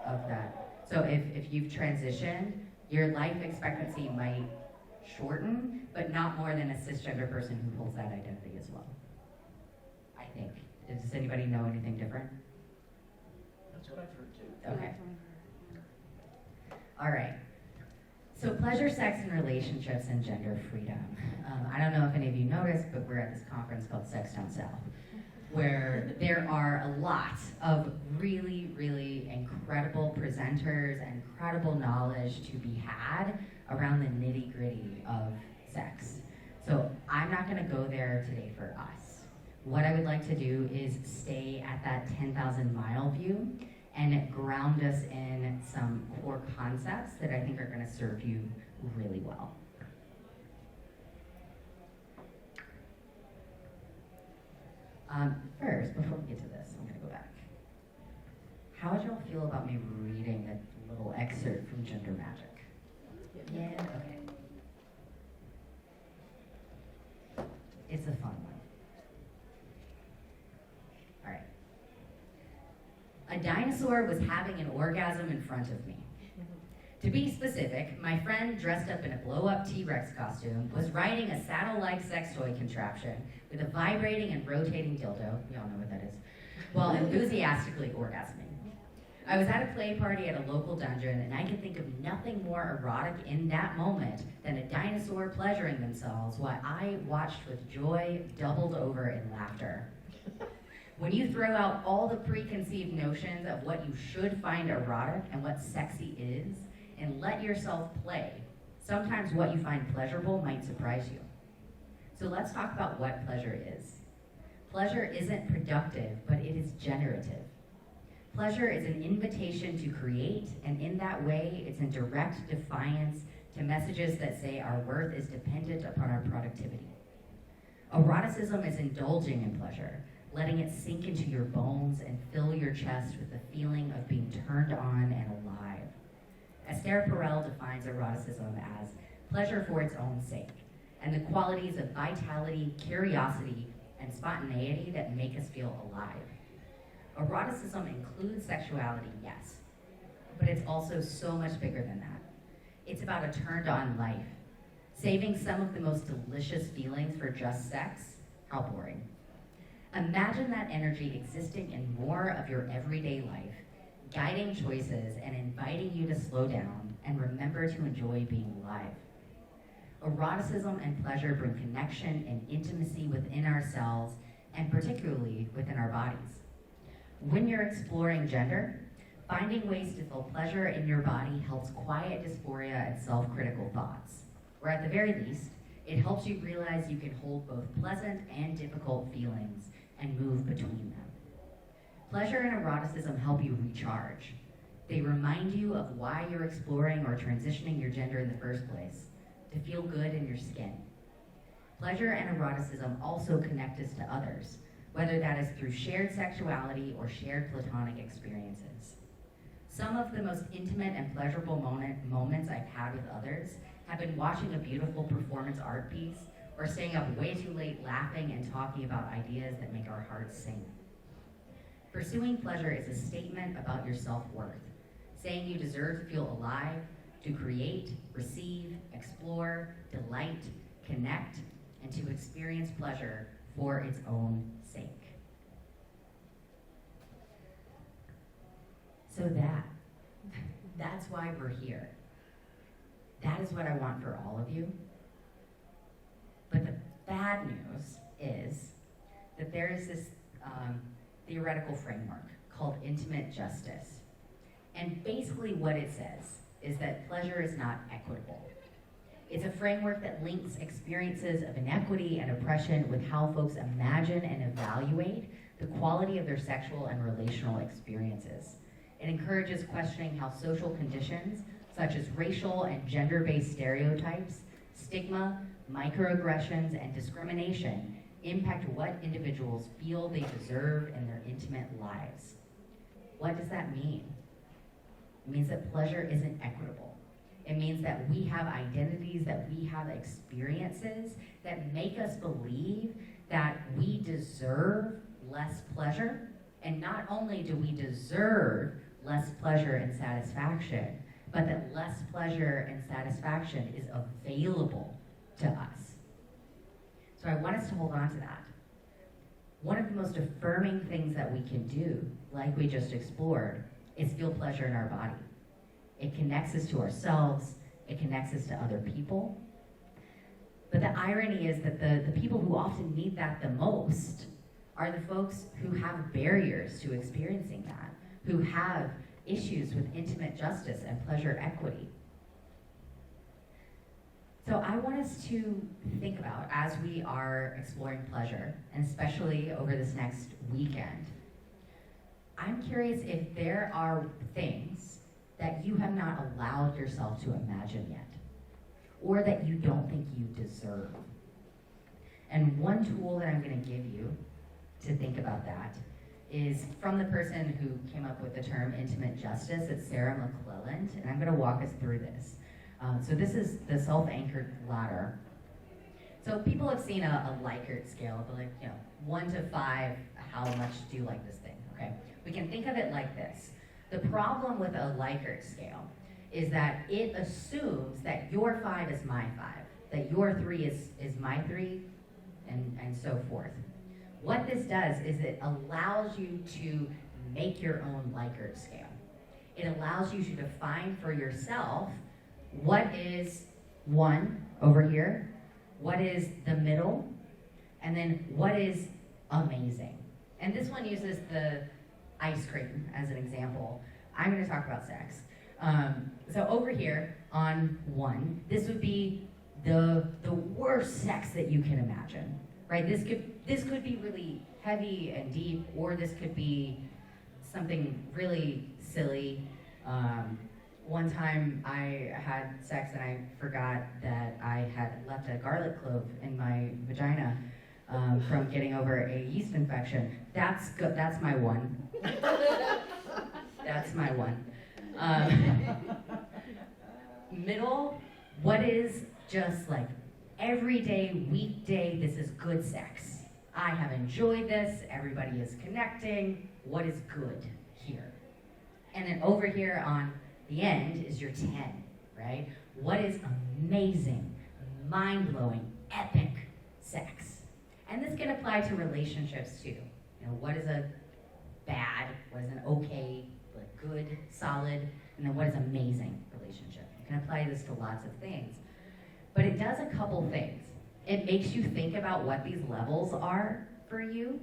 of that. So if you've transitioned, your life expectancy might shorten, but not more than a cisgender person who holds that identity as well, I think. Does anybody know anything different? That's what I've heard too. Okay. All right. So pleasure, sex, and relationships and gender freedom. I don't know if any of you noticed, but we're at this conference called Sex Down South, where there are a lot of really, really incredible presenters and incredible knowledge to be had around the nitty-gritty of sex. So I'm not going to go there today for us. What I would like to do is stay at that 10,000-mile view and ground us in some core concepts that I think are going to serve you really well. First, before we get to this, I'm going to go back. How would y'all feel about me reading a little excerpt from Gender Magic? Yeah? Okay. It's a fun one. All right. A dinosaur was having an orgasm in front of me. To be specific, my friend, dressed up in a blow-up T-Rex costume, was riding a saddle-like sex toy contraption with a vibrating and rotating dildo, we all know what that is, while enthusiastically orgasming. I was at a play party at a local dungeon, and I could think of nothing more erotic in that moment than a dinosaur pleasuring themselves while I watched with joy doubled over in laughter. When you throw out all the preconceived notions of what you should find erotic and what sexy is, and let yourself play, sometimes what you find pleasurable might surprise you. So let's talk about what pleasure is. Pleasure isn't productive, but it is generative. Pleasure is an invitation to create, and in that way, it's in direct defiance to messages that say our worth is dependent upon our productivity. Eroticism is indulging in pleasure, letting it sink into your bones and fill your chest with the feeling of being turned on and alive. Esther Perel defines eroticism as pleasure for its own sake, and the qualities of vitality, curiosity, and spontaneity that make us feel alive. Eroticism includes sexuality, yes, but it's also so much bigger than that. It's about a turned-on life. Saving some of the most delicious feelings for just sex? How boring. Imagine that energy existing in more of your everyday life, guiding choices and inviting you to slow down and remember to enjoy being alive. Eroticism and pleasure bring connection and intimacy within ourselves and particularly within our bodies. When you're exploring gender, finding ways to feel pleasure in your body helps quiet dysphoria and self-critical thoughts. Or at the very least, it helps you realize you can hold both pleasant and difficult feelings and move between them. Pleasure and eroticism help you recharge. They remind you of why you're exploring or transitioning your gender in the first place, to feel good in your skin. Pleasure and eroticism also connect us to others, whether that is through shared sexuality or shared platonic experiences. Some of the most intimate and pleasurable moments I've had with others have been watching a beautiful performance art piece or staying up way too late laughing and talking about ideas that make our hearts sing. Pursuing pleasure is a statement about your self-worth, saying you deserve to feel alive, to create, receive, explore, delight, connect, and to experience pleasure for its own sake. So that's why we're here. That is what I want for all of you. But the bad news is that there is this theoretical framework called intimate justice. And basically what it says is that pleasure is not equitable. It's a framework that links experiences of inequity and oppression with how folks imagine and evaluate the quality of their sexual and relational experiences. It encourages questioning how social conditions, such as racial and gender-based stereotypes, stigma, microaggressions, and discrimination impact what individuals feel they deserve in their intimate lives. What does that mean? It means that pleasure isn't equitable. It means that we have identities, that we have experiences that make us believe that we deserve less pleasure. And not only do we deserve less pleasure and satisfaction, but that less pleasure and satisfaction is available to us. So I want us to hold on to that. One of the most affirming things that we can do, like we just explored, is feel pleasure in our body. It connects us to ourselves, it connects us to other people. But the irony is that the people who often need that the most are the folks who have barriers to experiencing that, who have issues with intimate justice and pleasure equity. So I want us to think about, as we are exploring pleasure, and especially over this next weekend, I'm curious if there are things that you have not allowed yourself to imagine yet, or that you don't think you deserve. And one tool that I'm going to give you to think about that is from the person who came up with the term intimate justice. It's Sarah McClelland, and I'm going to walk us through this. So this is the self-anchored ladder. So people have seen a Likert scale, but 1 to 5, how much do you like this thing, okay? We can think of it like this. The problem with a Likert scale is that it assumes that your 5 is my 5, that your 3 is my 3, and so forth. What this does is it allows you to make your own Likert scale. It allows you to define for yourself what is 1 over here, what is the middle, and then what is amazing. And this one uses the ice cream as an example. I'm going to talk about sex. So over here on 1, this would be the worst sex that you can imagine, right? This could be really heavy and deep, or this could be something really silly, One time I had sex and I forgot that I had left a garlic clove in my vagina from getting over a yeast infection. That's good. That's my one. That's my one. Middle, what is just like everyday, weekday, this is good sex. I have enjoyed this, everybody is connecting. What is good here? And then over here on the end is your 10, right? What is amazing, mind-blowing, epic sex? And this can apply to relationships too. You know, what is a bad, what is an okay, like good, solid, and then what is amazing relationship? You can apply this to lots of things. But it does a couple things. It makes you think about what these levels are for you,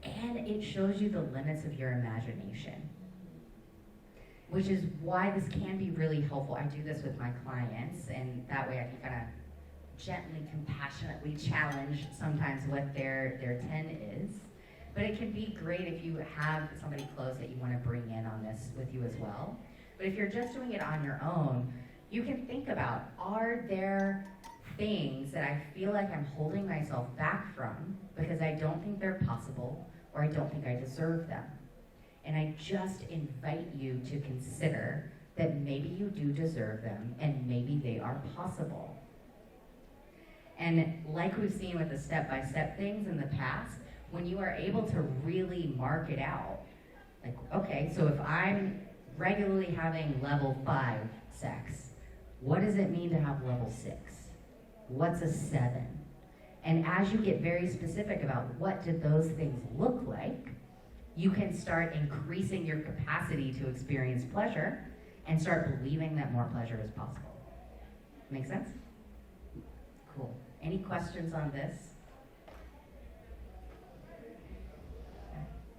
and it shows you the limits of your imagination, which is why this can be really helpful. I do this with my clients, and that way I can kind of gently, compassionately challenge sometimes what their 10 is. But it can be great if you have somebody close that you want to bring in on this with you as well. But if you're just doing it on your own, you can think about, are there things that I feel like I'm holding myself back from because I don't think they're possible or I don't think I deserve them? And I just invite you to consider that maybe you do deserve them and maybe they are possible. And like we've seen with the step-by-step things in the past, when you are able to really mark it out, like, okay, so if I'm regularly having level 5 sex, what does it mean to have level 6? What's a 7? And as you get very specific about what did those things look like, you can start increasing your capacity to experience pleasure and start believing that more pleasure is possible. Make sense? Cool. Any questions on this?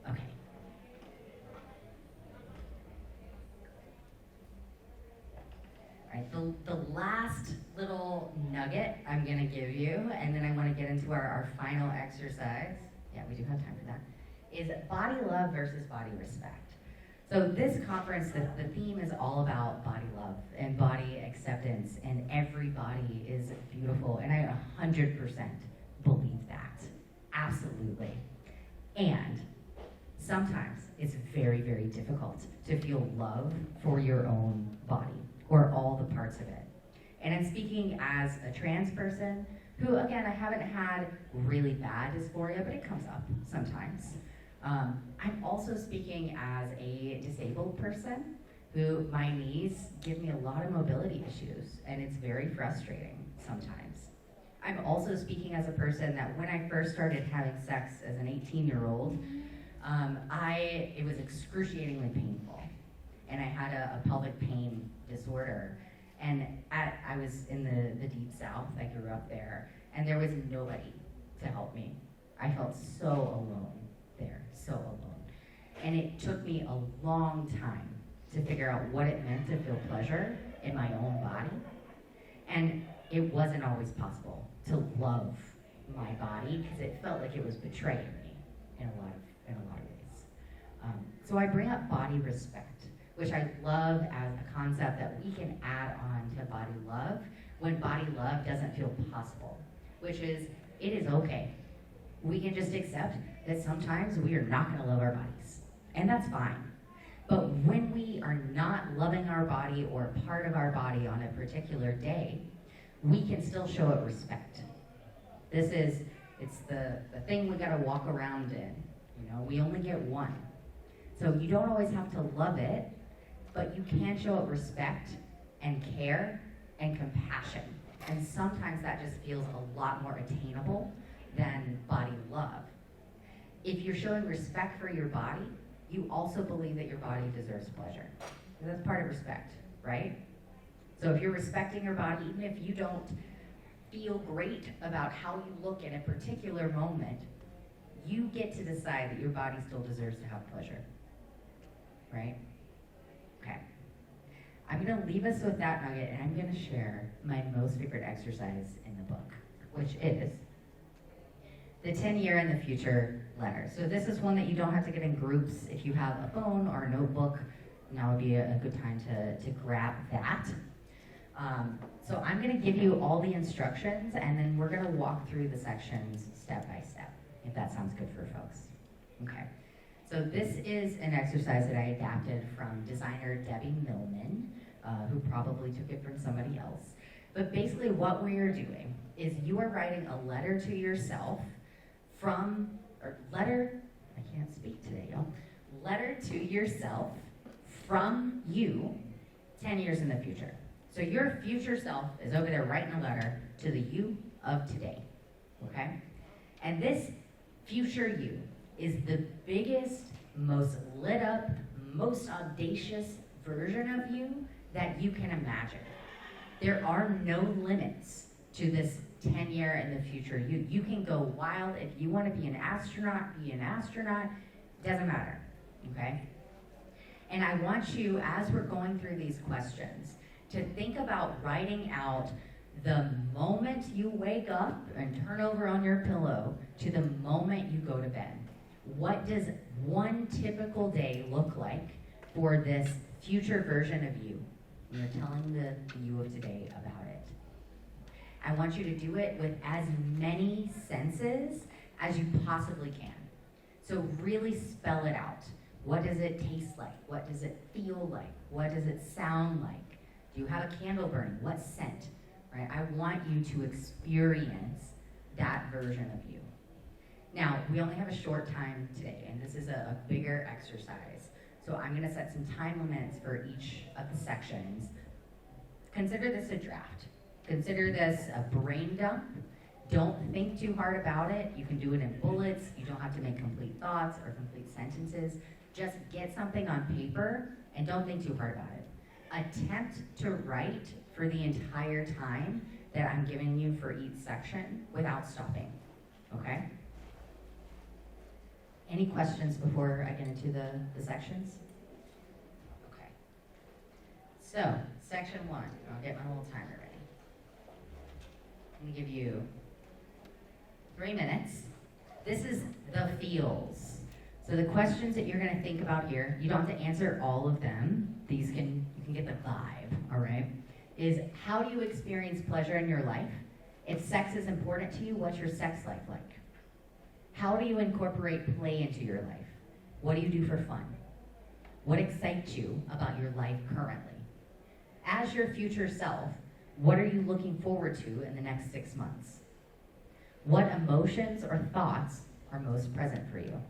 Okay. All right, the last little nugget I'm gonna give you, and then I wanna get into our final exercise. Yeah, we do have time for that. Is body love versus body respect. So this conference, the theme is all about body love and body acceptance, and every body is beautiful, and I 100% believe that, absolutely. And sometimes it's very, very difficult to feel love for your own body, or all the parts of it. And I'm speaking as a trans person who, again, I haven't had really bad dysphoria, but it comes up sometimes. I'm also speaking as a disabled person who my knees give me a lot of mobility issues, and it's very frustrating sometimes. I'm also speaking as a person that when I first started having sex as an 18-year-old, it was excruciatingly painful, and I had a pelvic pain disorder. And I was in the deep south, I grew up there, and there was nobody to help me. I felt so alone there, so alone. And it took me a long time to figure out what it meant to feel pleasure in my own body. And it wasn't always possible to love my body because it felt like it was betraying me in a lot of ways. So I bring up body respect, which I love as a concept that we can add on to body love when body love doesn't feel possible, which is, it is okay. We can just accept that sometimes we are not gonna love our bodies, and that's fine. But when we are not loving our body or part of our body on a particular day, we can still show it respect. It's the thing we gotta walk around in. You know, we only get one. So you don't always have to love it, but you can show it respect and care and compassion. And sometimes that just feels a lot more attainable than body love. If you're showing respect for your body, you also believe that your body deserves pleasure. That's part of respect, right? So if you're respecting your body, even if you don't feel great about how you look in a particular moment, you get to decide that your body still deserves to have pleasure, right? Okay. I'm gonna leave us with that nugget, and I'm gonna share my most favorite exercise in the book, which is the 10-year in the future letter. So this is one that you don't have to get in groups. If you have a phone or a notebook, now would be a good time to grab that. So I'm going to give you all the instructions, and then we're going to walk through the sections step by step, if that sounds good for folks. Okay. So this is an exercise that I adapted from designer Debbie Millman, who probably took it from somebody else. But basically what we are doing is you are writing a letter to yourself I can't speak today, y'all. Letter to yourself from you 10 years in the future. So your future self is over there writing a letter to the you of today, okay? And this future you is the biggest, most lit up, most audacious version of you that you can imagine. There are no limits to this 10-year in the future you. You can go wild. If you want to be an astronaut, doesn't matter, okay? And I want you, as we're going through these questions, to think about writing out the moment you wake up and turn over on your pillow to the moment you go to bed. What does one typical day look like for this future version of you? You're telling the you of today about it. I want you to do it with as many senses as you possibly can. So really spell it out. What does it taste like? What does it feel like? What does it sound like? Do you have a candle burning? What scent? Right? I want you to experience that version of you. Now, we only have a short time today, and this is a bigger exercise. So I'm going to set some time limits for each of the sections. Consider this a draft. Consider this a brain dump. Don't think too hard about it. You can do it in bullets. You don't have to make complete thoughts or complete sentences. Just get something on paper and don't think too hard about it. Attempt to write for the entire time that I'm giving you for each section without stopping, okay? Any questions before I get into the sections? Okay. So, section 1, I'll get my little timer ready. I'm gonna give you 3 minutes. This is the feels. So the questions that you're gonna think about here, you don't have to answer all of them. You can get the vibe, all right? Is how do you experience pleasure in your life? If sex is important to you, what's your sex life like? How do you incorporate play into your life? What do you do for fun? What excites you about your life currently? As your future self, what are you looking forward to in the next 6 months? What emotions or thoughts are most present for you?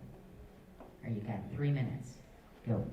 All right, you got 3 minutes. Go.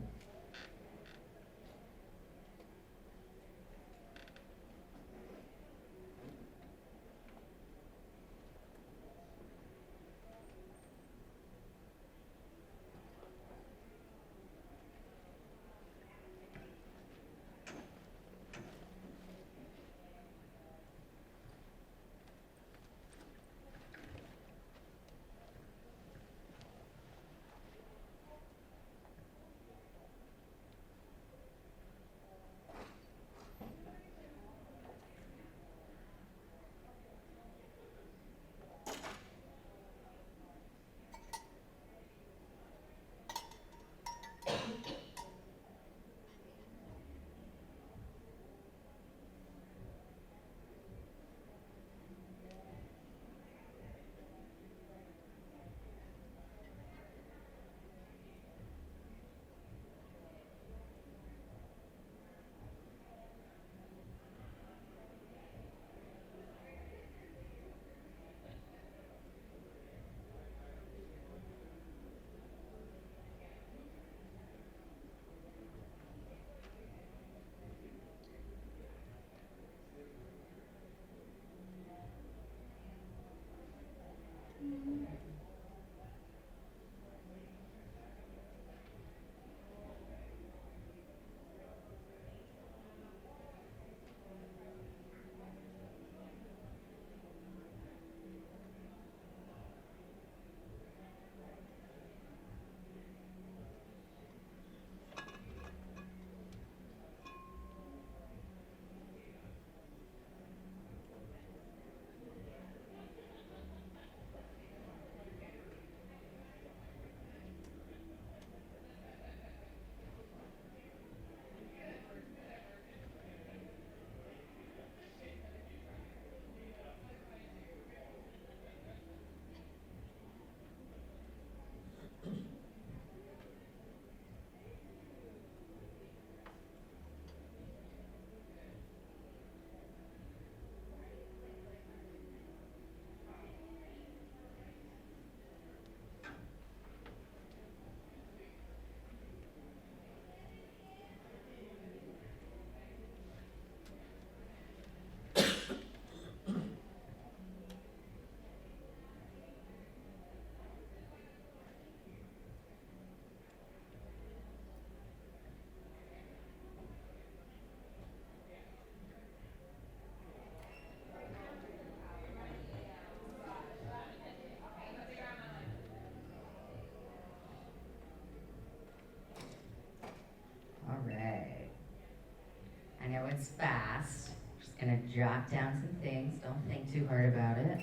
is fast. Just gonna jot down some things. Don't think too hard about it.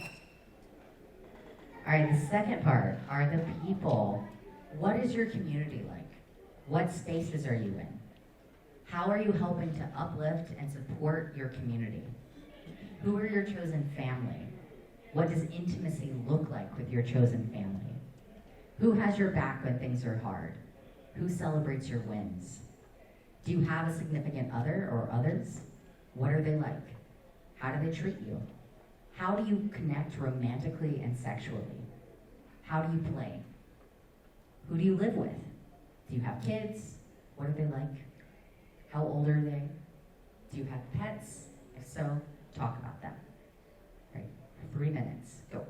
All right, the second part are the people. What is your community like? What spaces are you in? How are you helping to uplift and support your community? Who are your chosen family? What does intimacy look like with your chosen family? Who has your back when things are hard? Who celebrates your wins? Do you have a significant other or others? What are they like? How do they treat you? How do you connect romantically and sexually? How do you play? Who do you live with? Do you have kids? What are they like? How old are they? Do you have pets? If so, talk about them. All right, 3 minutes, go.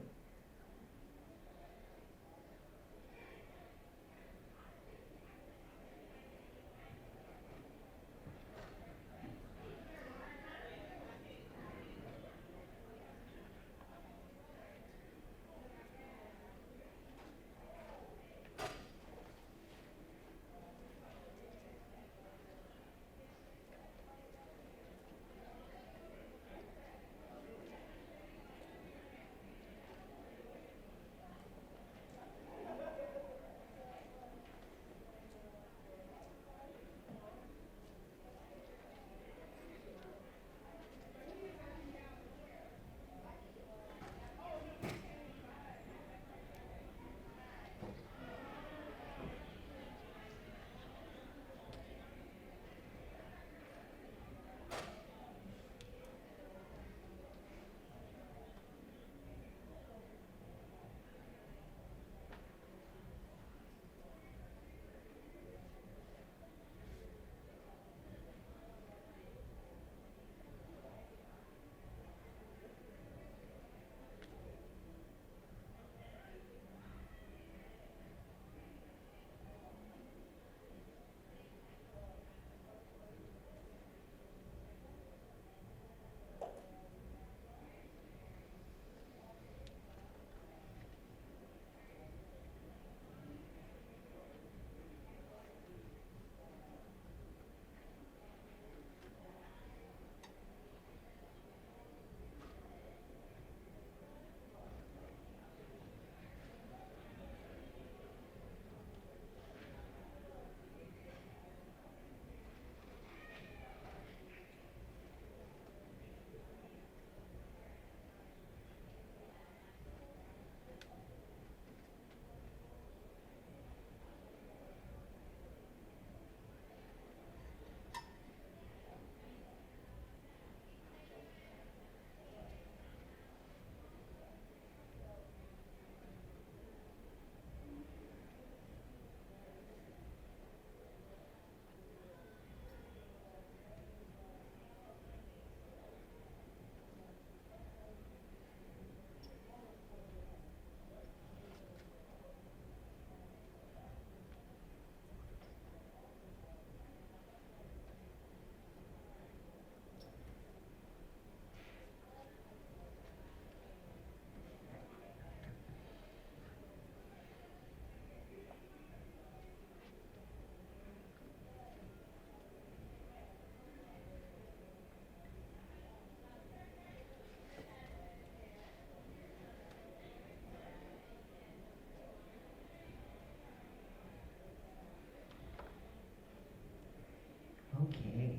Okay.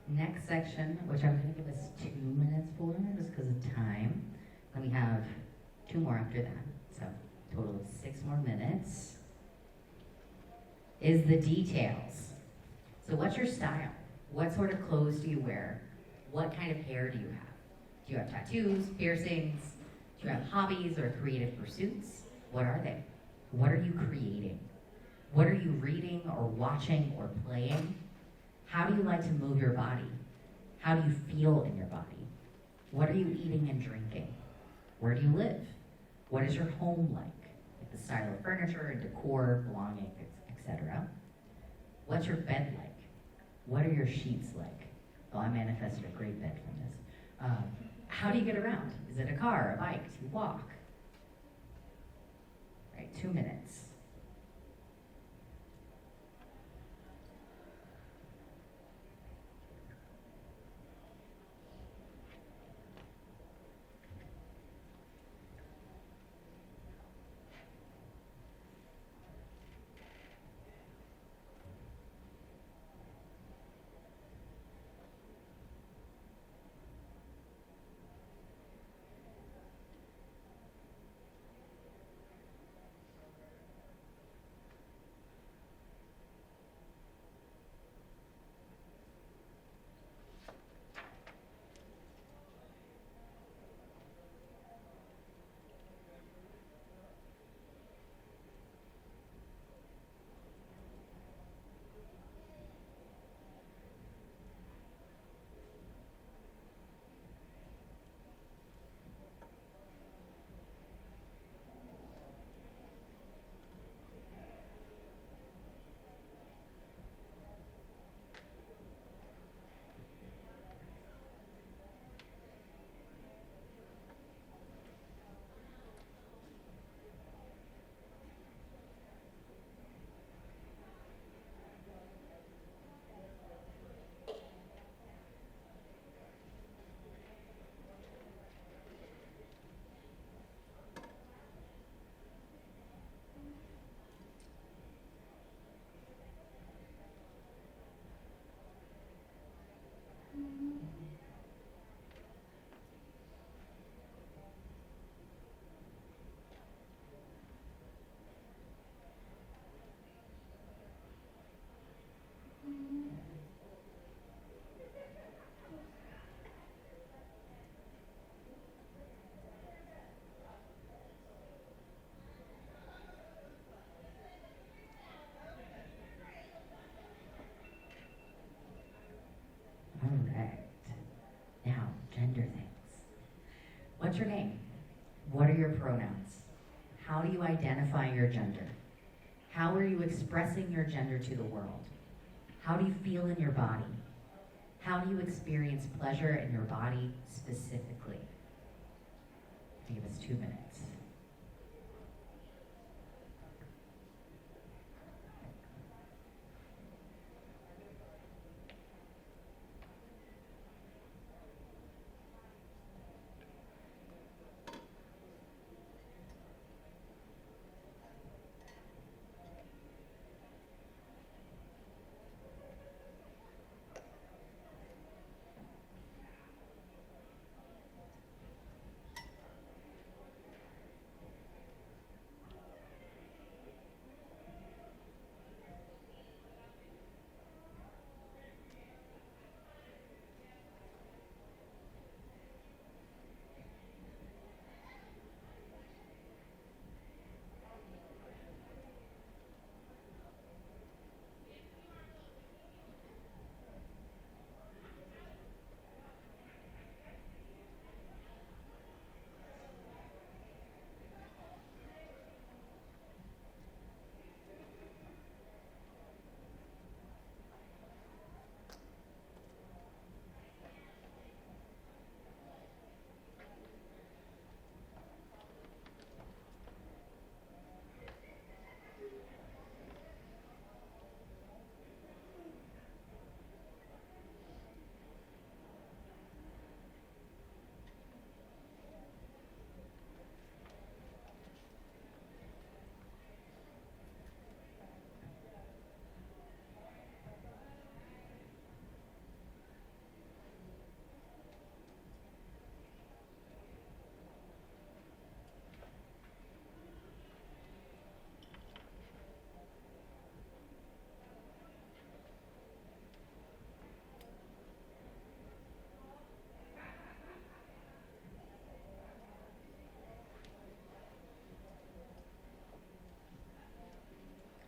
Next section, which I'm going to give us 2 minutes for, just because of time. Then we have 2 more after that, so total of 6 more minutes. Is the details. So what's your style? What sort of clothes do you wear? What kind of hair do you have? Do you have tattoos, piercings? Do you have hobbies or creative pursuits? What are they? What are you creating? What are you reading or watching or playing? How do you like to move your body? How do you feel in your body? What are you eating and drinking? Where do you live? What is your home like? The style of furniture and decor, belongings, etc. What's your bed like? What are your sheets like? Well, I manifested a great bed from this. How do you get around? Is it a car, a bike? Do you walk? Right, 2 minutes. your name? What are your pronouns? How do you identify your gender? How are you expressing your gender to the world? How do you feel in your body? How do you experience pleasure in your body specifically? Give us 2 minutes.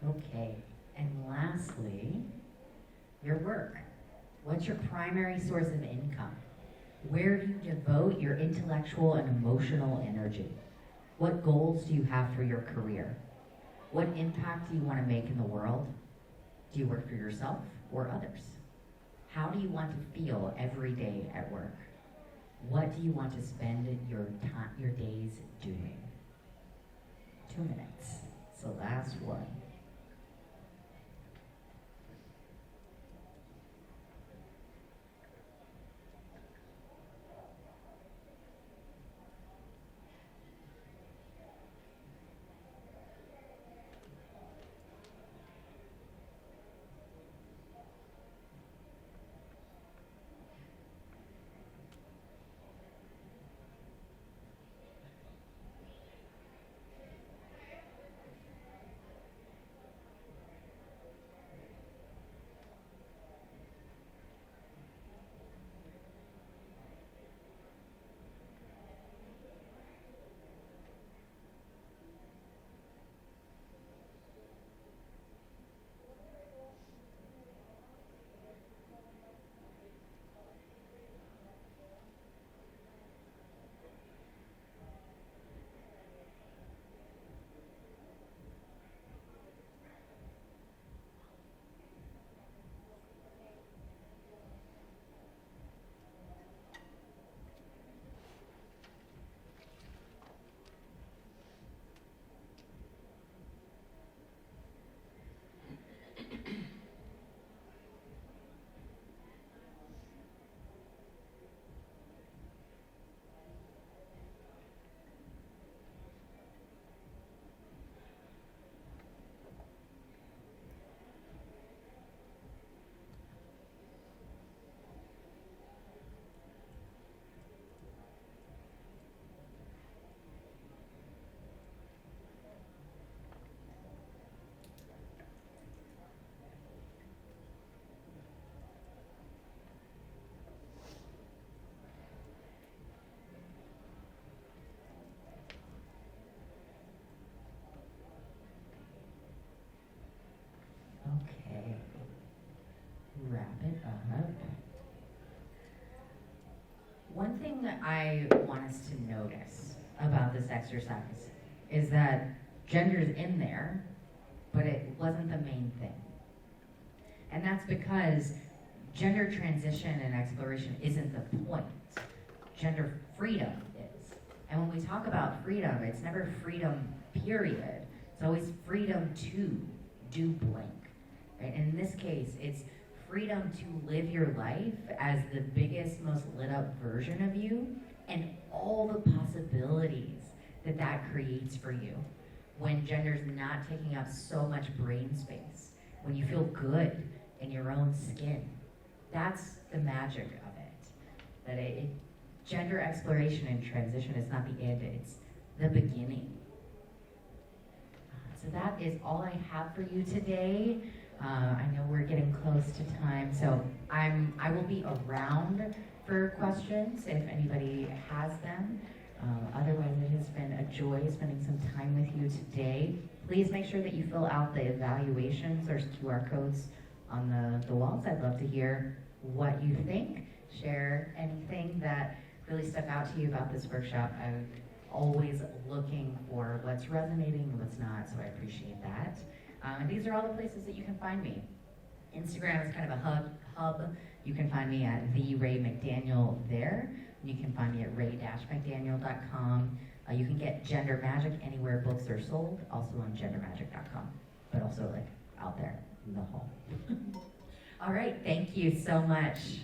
Okay, and lastly, your work. What's your primary source of income? Where do you devote your intellectual and emotional energy? What goals do you have for your career? What impact do you want to make in the world? Do you work for yourself or others? How do you want to feel every day at work? What do you want to spend your time, your days doing? 2 minutes. It's the last one. Okay. Wrap it up. One one thing that I want us to notice about this exercise is that gender's in there, but it wasn't the main thing. And that's because gender transition and exploration isn't the point. Gender freedom is. And when we talk about freedom, it's never freedom, period. It's always freedom to do blank. Right? And in this case, it's freedom to live your life as the biggest, most lit up version of you and all the possibilities that that creates for you when gender's not taking up so much brain space, when you feel good in your own skin. That's the magic of it. That gender exploration and transition is not the end, it's the beginning. So that is all I have for you today. I know we're getting close to time, so I will be around for questions if anybody has them. Otherwise, it has been a joy spending some time with you today. Please make sure that you fill out the evaluations. There's QR codes on the walls. I'd love to hear what you think. Share anything that really stuck out to you about this workshop. I'm always looking for what's resonating and what's not, so I appreciate that. And these are all the places that you can find me. Instagram is kind of a hub. You can find me at the Ray McDaniel there. You can find me at ray-mcdaniel.com. You can get Gender Magic anywhere books are sold, also on gendermagic.com, but also like out there in the hall. All right, thank you so much.